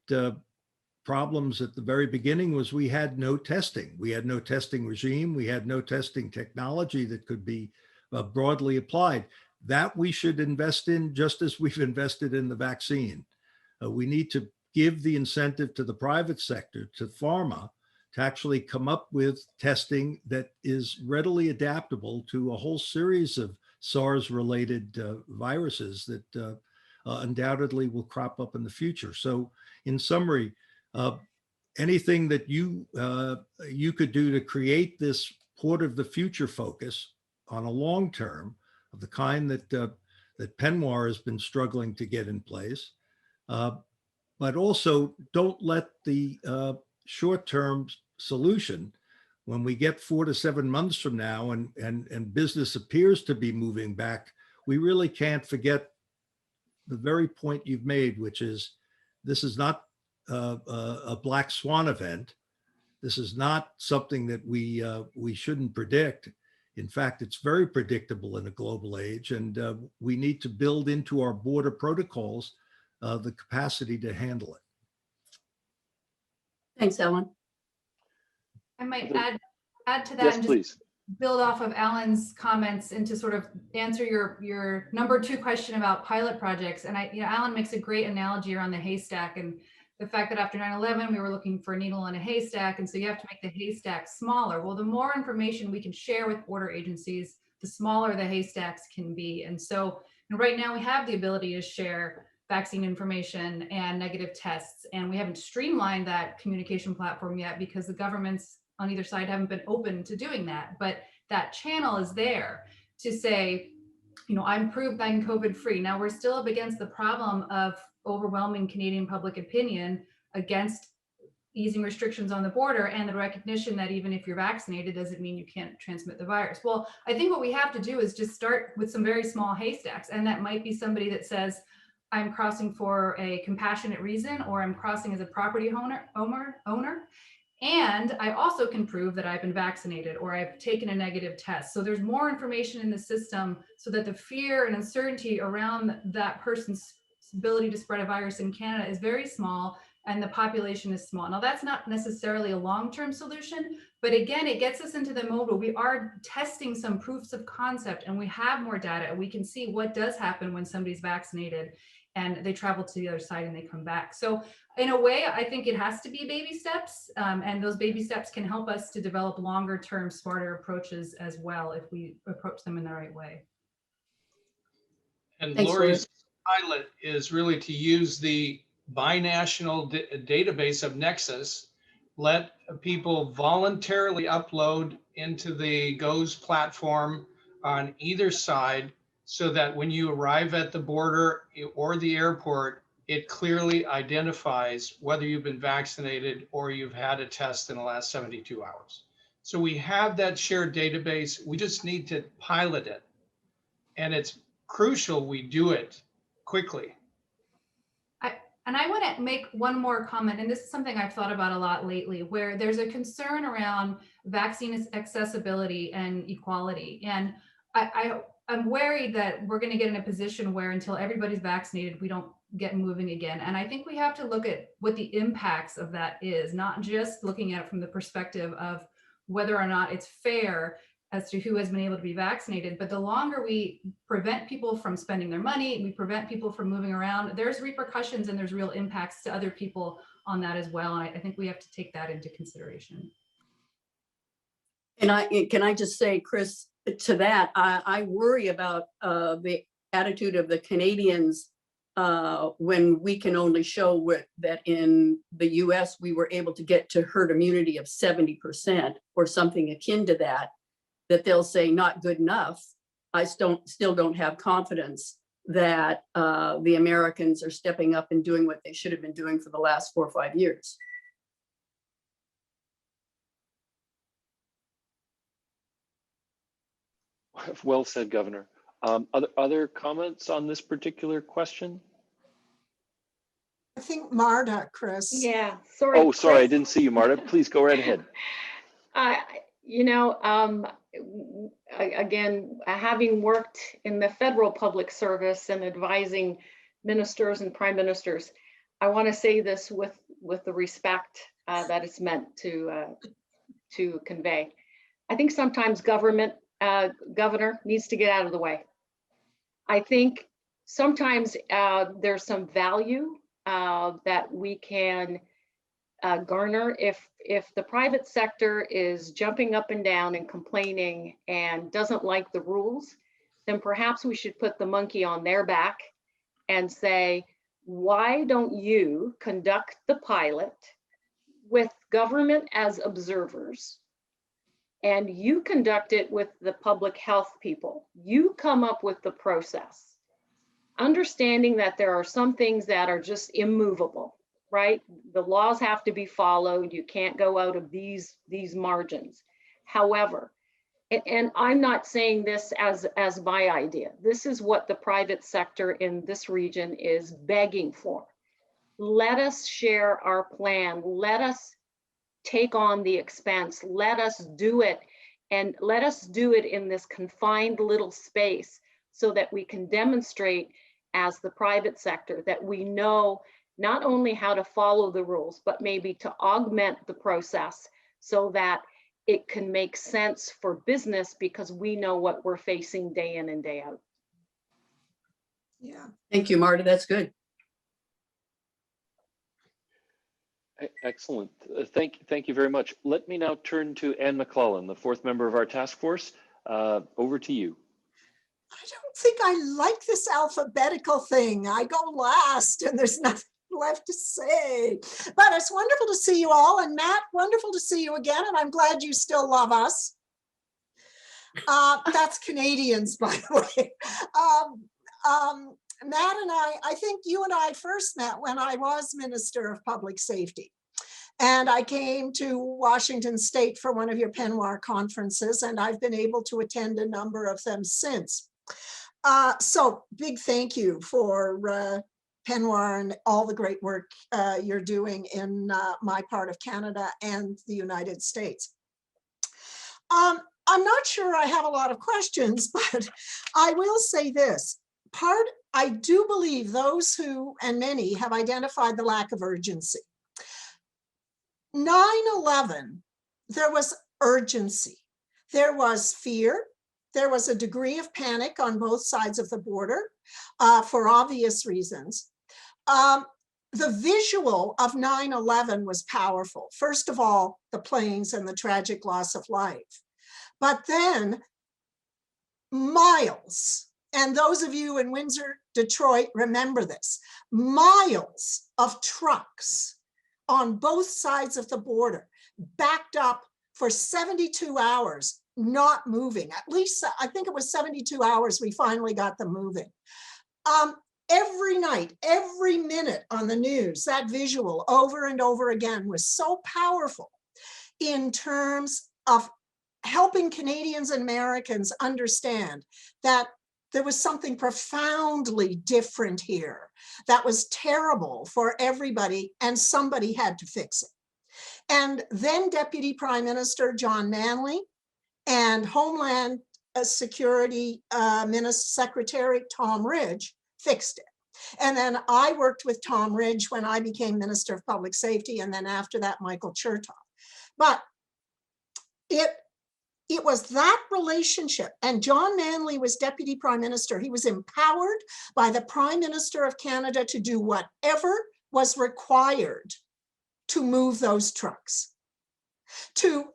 problems at the very beginning was we had no testing. We had no testing regime. We had no testing technology that could be broadly applied. That we should invest in, just as we've invested in the vaccine. We need to give the incentive to the private sector, to pharma, to actually come up with testing that is readily adaptable to a whole series of SARS-related viruses that undoubtedly will crop up in the future. So in summary, anything that you could do to create this port of the future focus on a long term of the kind that that Penwar has been struggling to get in place, but also don't let the short-term solution, when we get 4 to 7 months from now and business appears to be moving back, we really can't forget the very point you've made, which is this is not a black swan event. This is not something that we shouldn't predict. In fact, it's very predictable in a global age, and we need to build into our border protocols the capacity to handle it. Thanks, Ellen. I might add to that. Yes, and just please. build off of Alan's comments and to sort of answer your number 2 question about pilot projects. And Alan makes a great analogy around the haystack and the fact that after 9/11, we were looking for a needle in a haystack. And so you have to make the haystack smaller. Well, the more information we can share with border agencies, the smaller the haystacks can be. And so right now we have the ability to share vaccine information and negative tests. And we haven't streamlined that communication platform yet because the governments on either side haven't been open to doing that. But that channel is there to say, I'm proved I'm COVID free. Now we're still up against the problem of overwhelming Canadian public opinion against easing restrictions on the border and the recognition that even if you're vaccinated doesn't mean you can't transmit the virus. Well, I think what we have to do is just start with some very small haystacks. And that might be somebody that says, I'm crossing for a compassionate reason, or I'm crossing as a property owner. And I also can prove that I've been vaccinated or I've taken a negative test. So there's more information in the system so that the fear and uncertainty around that person's ability to spread a virus in Canada is very small and the population is small. Now that's not necessarily a long-term solution, but again, it gets us into the mode where we are testing some proofs of concept and we have more data and we can see what does happen when somebody's vaccinated and they travel to the other side and they come back. So in a way, I think it has to be baby steps, and those baby steps can help us to develop longer term, smarter approaches as well if we approach them in the right way. And Thanks, Laurie's pilot is really to use the binational database of Nexus, let people voluntarily upload into the GOES platform on either side, so that when you arrive at the border or the airport, it clearly identifies whether you've been vaccinated or you've had a test in the last 72 hours. So we have that shared database. We just need to pilot it. And it's crucial we do it quickly. And I want to make one more comment, and this is something I've thought about a lot lately, where there's a concern around vaccine accessibility and equality. And I'm worried that we're going to get in a position where until everybody's vaccinated, we don't get moving again. And I think we have to look at what the impacts of that is, not just looking at it from the perspective of whether or not it's fair as to who has been able to be vaccinated. But the longer we prevent people from spending their money, we prevent people from moving around, there's repercussions and there's real impacts to other people on that as well. And I think we have to take that into consideration. And can I just say, Chris, to that, I worry about the attitude of the Canadians when we can only show that in the US, we were able to get to herd immunity of 70% or something akin to that, that they'll say not good enough. I still don't have confidence that the Americans are stepping up and doing what they should have been doing for the last 4 or 5 years. Well said, Governor. Other comments on this particular question? I think Marta, Chris. Yeah, sorry. Oh, sorry, I Chris. didn't see you, Marta. Please go right ahead. Again, having worked in the federal public service and advising ministers and prime ministers, I want to say this with the respect that it's meant to convey. I think sometimes governor needs to get out of the way. I think sometimes there's some value that we can garner if the private sector is jumping up and down and complaining and doesn't like the rules, then perhaps we should put the monkey on their back and say, why don't you conduct the pilot, with government as observers, and you conduct it with the public health people. You come up with the process, understanding that there are some things that are just immovable, right? The laws have to be followed. You can't go out of these margins. However, and I'm not saying this as my idea. This is what the private sector in this region is begging for. Let us share our plan. Let us take on the expense. Let us do it, and let us do it in this confined little space so that we can demonstrate as the private sector that we know not only how to follow the rules, but maybe to augment the process so that it can make sense for business, because we know what we're facing day in and day out. Yeah. Thank you, Marta. That's good. Excellent. Thank you very much. Let me now turn to Anne McLellan, the fourth member of our task force. Over to you. I don't think I like this alphabetical thing. I go last and there's nothing left to say. But it's wonderful to see you all. And Matt, wonderful to see you again. And I'm glad you still love us. That's Canadians, by the way. Matt and I think you and I first met when I was Minister of Public Safety. And I came to Washington State for one of your Penwar conferences, and I've been able to attend a number of them since. So big thank you for Penwar and all the great work you're doing in my part of Canada and the United States. I'm not sure I have a lot of questions, but I will say this. I do believe those who, and many, have identified the lack of urgency. 9/11, there was urgency. There was fear. There was a degree of panic on both sides of the border for obvious reasons. The visual of 9/11 was powerful. First of all, the planes and the tragic loss of life. But then miles, and those of you in Windsor, Detroit, remember this, miles of trucks on both sides of the border, backed up for 72 hours, not moving. At least, I think it was 72 hours, we finally got them moving. Every night, every minute on the news, that visual over and over again was so powerful in terms of helping Canadians and Americans understand that there was something profoundly different here that was terrible for everybody, and somebody had to fix it. And then Deputy Prime Minister John Manley and Homeland Security Secretary Tom Ridge fixed it. And then I worked with Tom Ridge when I became Minister of Public Safety, and then after that, Michael Chertoff. But it was that relationship, and John Manley was Deputy Prime Minister. He was empowered by the Prime Minister of Canada to do whatever was required to move those trucks.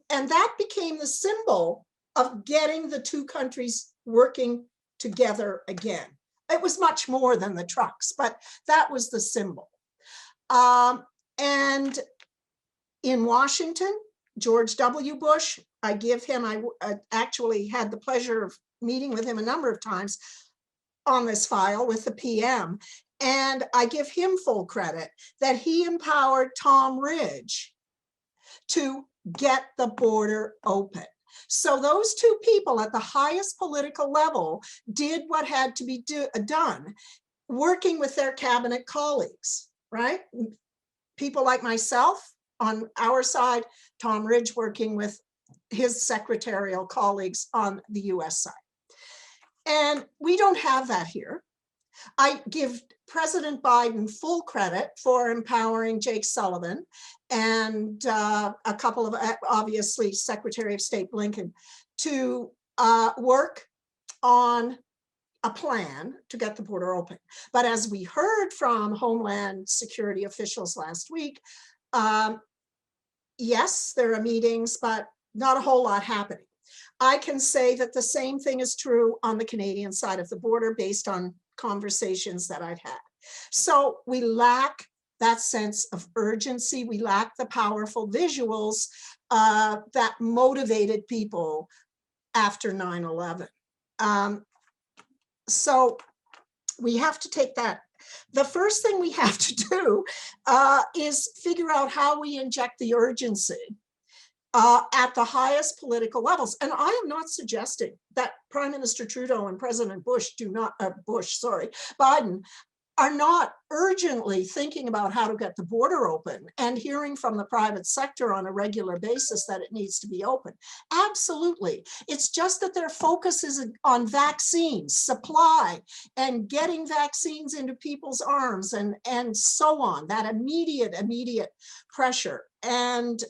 And that became the symbol of getting the two countries working together again. It was much more than the trucks, but that was the symbol. And in Washington, George W. Bush, I actually had the pleasure of meeting with him a number of times on this file with the PM. And I give him full credit that he empowered Tom Ridge to get the border open. So those two people at the highest political level did what had to be done, working with their cabinet colleagues, right? People like myself on our side, Tom Ridge working with his secretarial colleagues on the US side. And we don't have that here. I give President Biden full credit for empowering Jake Sullivan and a couple of, obviously, Secretary of State Blinken to work on a plan to get the border open. But as we heard from Homeland Security officials last week, yes, there are meetings, but not a whole lot happening. I can say that the same thing is true on the Canadian side of the border based on conversations that I've had. So we lack that sense of urgency. We lack the powerful visuals that motivated people after 9/11. So we have to take that. The first thing we have to do is figure out how we inject the urgency at the highest political levels. And I am not suggesting that Prime Minister Trudeau and President Biden are not urgently thinking about how to get the border open and hearing from the private sector on a regular basis that it needs to be open. Absolutely. It's just that their focus is on vaccines, supply, and getting vaccines into people's arms and so on, that immediate pressure. And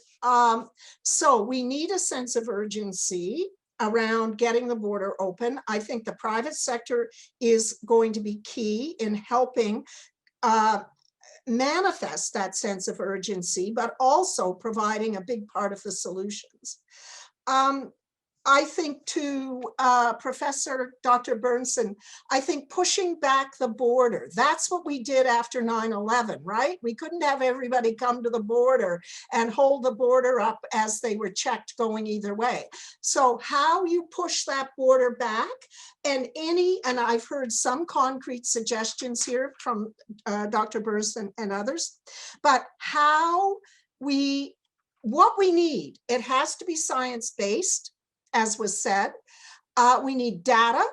so we need a sense of urgency around getting the border open. I think the private sector is going to be key in helping manifest that sense of urgency, but also providing a big part of the solutions. I think to Professor Dr. Bernsen, I think pushing back the border, that's what we did after 9/11, right? We couldn't have everybody come to the border and hold the border up as they were checked going either way. So how you push that border back, and I've heard some concrete suggestions here from Dr. Bernsen and others, but what we need, it has to be science-based, as was said. We need data.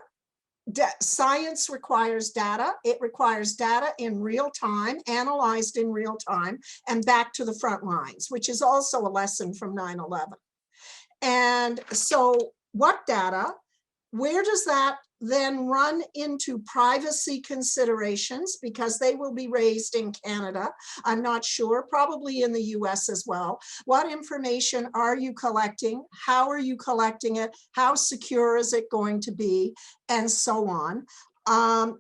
Science requires data. It requires data in real time, analyzed in real time, and back to the front lines, which is also a lesson from 9/11. And so what data? Where does that then run into privacy considerations? Because they will be raised in Canada. I'm not sure, probably in the US as well. What information are you collecting? How are you collecting it? How secure is it going to be? And so on.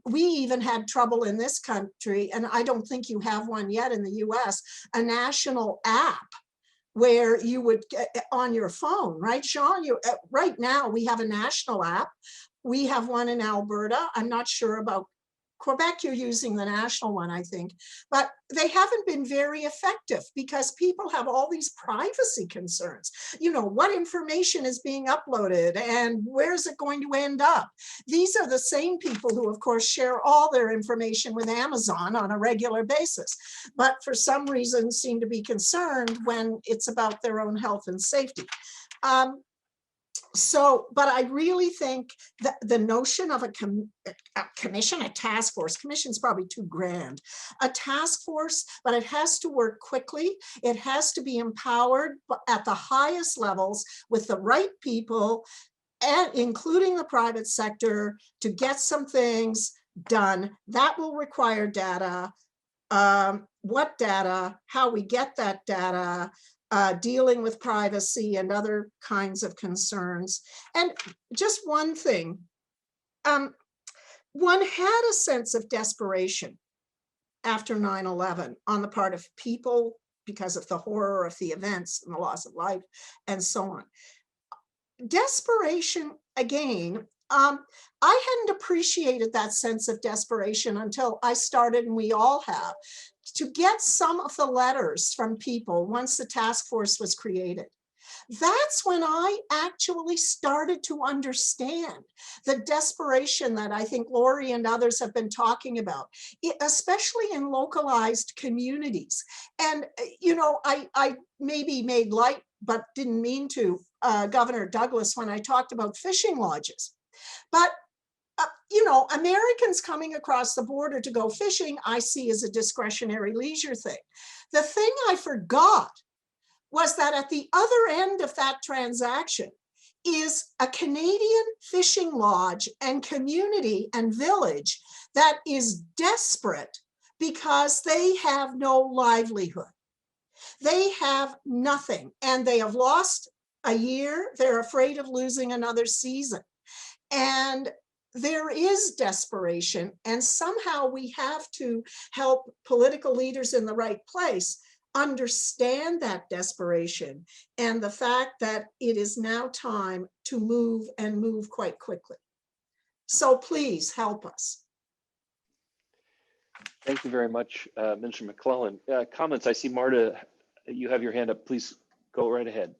We even had trouble in this country, and I don't think you have one yet in the US, a national app where you would get on your phone, right, Sean? Right now we have a national app. We have one in Alberta. I'm not sure about Quebec, you're using the national one, I think, but they haven't been very effective because people have all these privacy concerns. You know, what information is being uploaded and where's it going to end up? These are the same people who, of course, share all their information with Amazon on a regular basis, but for some reason seem to be concerned when it's about their own health and safety. But I really think that the notion of a commission, a task force, commission is probably too grand, a task force, but it has to work quickly. It has to be empowered at the highest levels with the right people, and including the private sector, to get some things done. That will require data. What data, how we get that data, dealing with privacy and other kinds of concerns. And just one thing, one had a sense of desperation after 9/11 on the part of people because of the horror of the events and the loss of life and so on. Desperation, again, I hadn't appreciated that sense of desperation until I started, and we all have, to get some of the letters from people once the task force was created. That's when I actually started to understand the desperation that I think Laurie and others have been talking about, especially in localized communities. And, you know, I maybe made light, but didn't mean to, Governor Douglas, when I talked about fishing lodges. But you know, Americans coming across the border to go fishing, I see as a discretionary leisure thing. The thing I forgot was that at the other end of that transaction is a Canadian fishing lodge and community and village that is desperate because they have no livelihood. They have nothing, and they have lost a year. They're afraid of losing another season. And there is desperation, and somehow we have to help political leaders in the right place understand that desperation and the fact that it is now time to move, and move quite quickly. So please help us. Thank you very much, Minister McLellan. Comments? I see Marta, you have your hand up. Please go right ahead.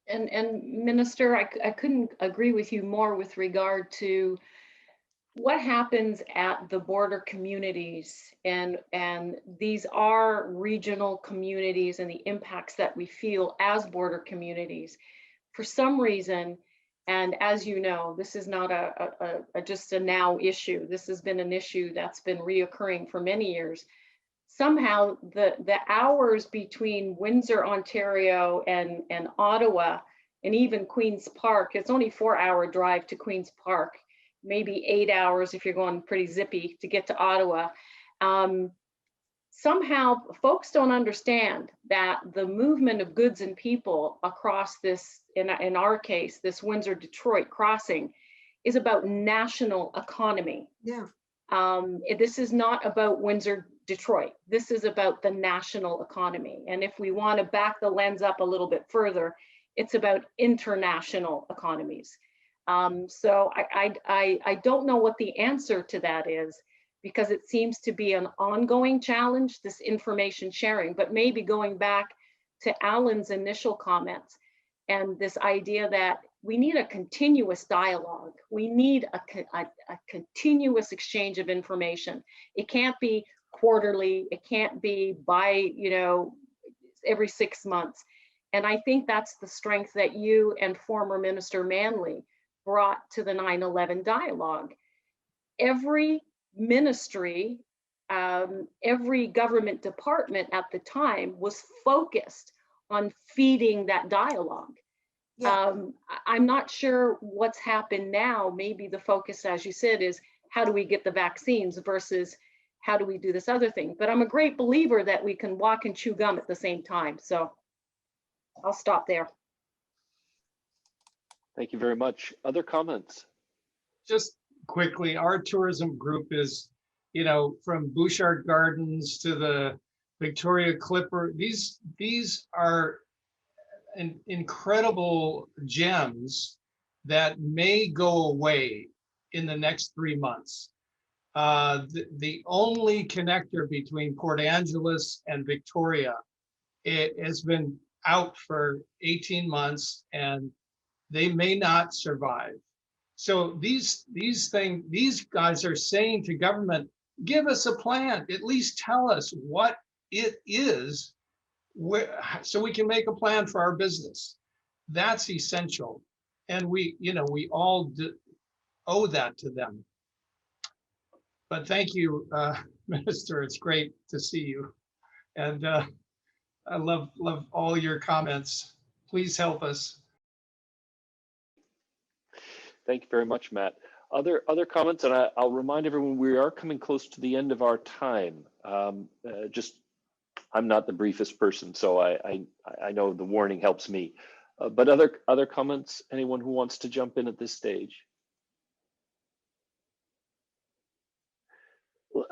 And Minister, I couldn't agree with you more with regard to what happens at the border communities, and these are regional communities and the impacts that we feel as border communities. For some reason, and as you know, this is not just a now issue. This has been an issue that's been reoccurring for many years. Somehow the hours between Windsor, Ontario and Ottawa, and even Queen's Park, it's only 4-hour drive to Queen's Park, maybe 8 hours if you're going pretty zippy to get to Ottawa. Somehow folks don't understand that the movement of goods and people across this, in our case, this Windsor-Detroit crossing, is about national economy. Yeah. This is not about Windsor-Detroit. This is about the national economy. And if we want to back the lens up a little bit further, it's about international economies. So I don't know what the answer to that is, because it seems to be an ongoing challenge, this information sharing. But maybe going back to Alan's initial comments and this idea that we need a continuous dialogue. We need a continuous exchange of information. It can't be quarterly. It can't be by, every 6 months. And I think that's the strength that you and former Minister Manley brought to the 9/11 dialogue. Every ministry, every government department at the time was focused on feeding that dialogue. Yeah. I'm not sure what's happened now. Maybe the focus, as you said, is how do we get the vaccines versus how do we do this other thing? But I'm a great believer that we can walk and chew gum at the same time. So I'll stop there. Thank you very much. Other comments? Just quickly, our tourism group is, from Bouchard Gardens to the Victoria Clipper. These are incredible gems that may go away in the next 3 months. The only connector between Port Angeles and Victoria, it has been out for 18 months and they may not survive. So these guys are saying to government, give us a plan, at least tell us what it is, so we can make a plan for our business. That's essential. And we all owe that to them. But thank you, Minister, it's great to see you. And I love all your comments. Please help us. Thank you very much, Matt. Other comments, and I'll remind everyone we are coming close to the end of our time. I'm not the briefest person, so I know the warning helps me. But other comments, anyone who wants to jump in at this stage?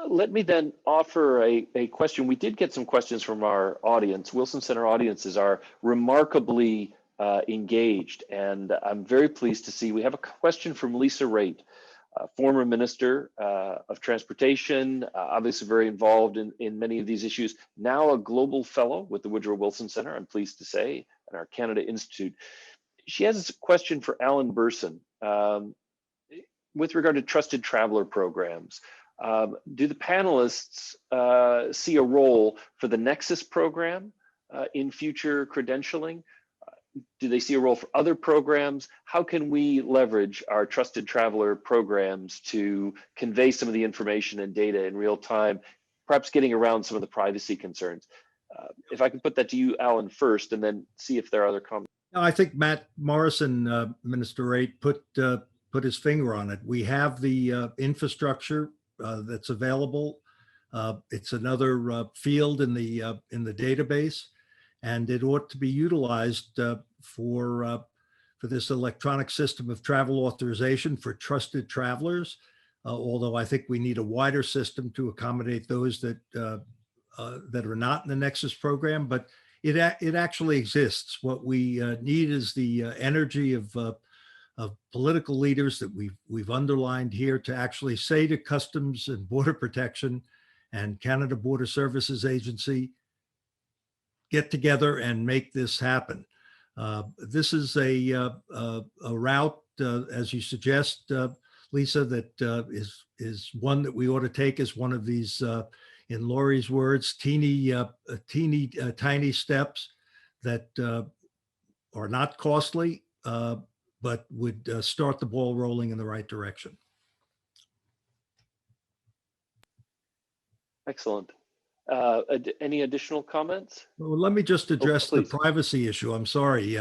Let me then offer a question. We did get some questions from our audience. Wilson Center audiences are remarkably engaged, and I'm very pleased to see we have a question from Lisa Raitt, former Minister of Transportation, obviously very involved in many of these issues, now a global fellow with the Woodrow Wilson Center, I'm pleased to say, and our Canada Institute. She has a question for Alan Burson with regard to trusted traveler programs. Do the panelists see a role for the Nexus program in future credentialing? Do they see a role for other programs? How can we leverage our trusted traveler programs to convey some of the information and data in real time, perhaps getting around some of the privacy concerns? If I can put that to you, Alan, first, and then see if there are other comments. I think Matt Morrison, Minister Raitt, put his finger on it. We have the infrastructure that's available. It's another field in the database, and it ought to be utilized for this electronic system of travel authorization for trusted travelers. Although I think we need a wider system to accommodate those that are not in the Nexus program, but it actually exists. What we need is the energy of political leaders that we've underlined here to actually say to Customs and Border Protection and Canada Border Services Agency get together and make this happen. This is a route, as you suggest, Lisa, that is one that we ought to take as one of these, in Laurie's words, tiny tiny steps that are not costly, but would start the ball rolling in the right direction. Excellent. Any additional comments? Well, let me just address the privacy issue. I'm sorry,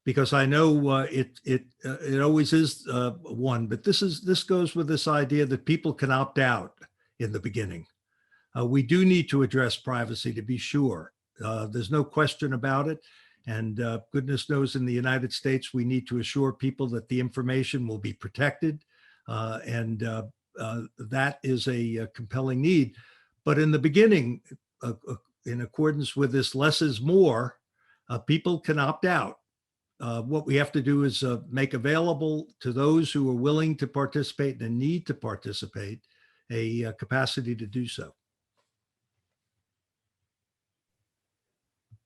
because I know it always is one, but this goes with this idea that people can opt out in the beginning. We do need to address privacy, to be sure. There's no question about it. And goodness knows in the United States, we need to assure people that the information will be protected. And that is a compelling need. But in the beginning, in accordance with this less is more, people can opt out. What we have to do is make available to those who are willing to participate and need to participate a capacity to do so.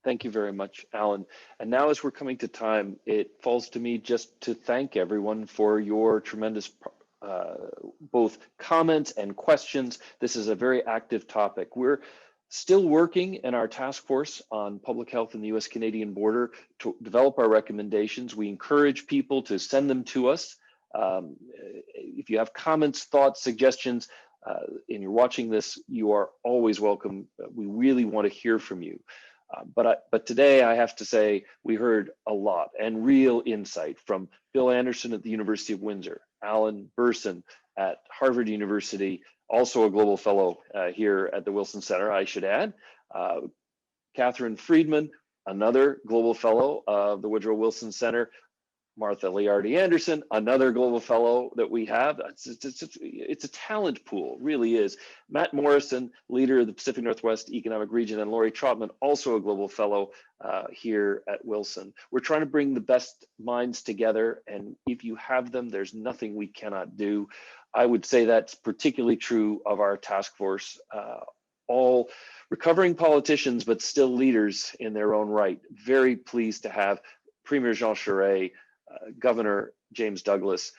Thank you very much, Alan. And now as we're coming to time, it falls to me just to thank everyone for your tremendous both comments and questions. This is a very active topic. We're still working in our task force on public health in the US-Canadian border to develop our recommendations. We encourage people to send them to us. If you have comments, thoughts, suggestions, and you're watching this, you are always welcome. We really want to hear from you. But today I have to say we heard a lot and real insight from Bill Anderson at the University of Windsor, Alan Burson at Harvard University, also a global fellow here at the Wilson Center, I should add, Catherine Friedman, another global fellow of the Woodrow Wilson Center, Marta Liardi Anderson, another global fellow that we have. It's a talent pool, really is. Matt Morrison, leader of the Pacific Northwest Economic Region, and Laurie Trotman, also a global fellow here at Wilson. We're trying to bring the best minds together, and if you have them, there's nothing we cannot do. I would say that's particularly true of our task force. All recovering politicians, but still leaders in their own right. Very pleased to have Premier Jean Charest, Governor James Douglas,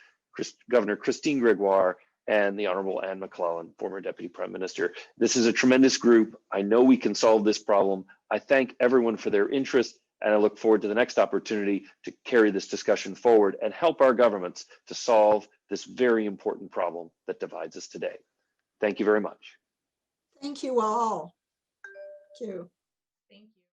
Governor Christine Gregoire, and the Honorable Anne McLellan, former Deputy Prime Minister. This is a tremendous group. I know we can solve this problem. I thank everyone for their interest, and I look forward to the next opportunity to carry this discussion forward and help our governments to solve this very important problem that divides us today. Thank you very much. Thank you all. Thank you.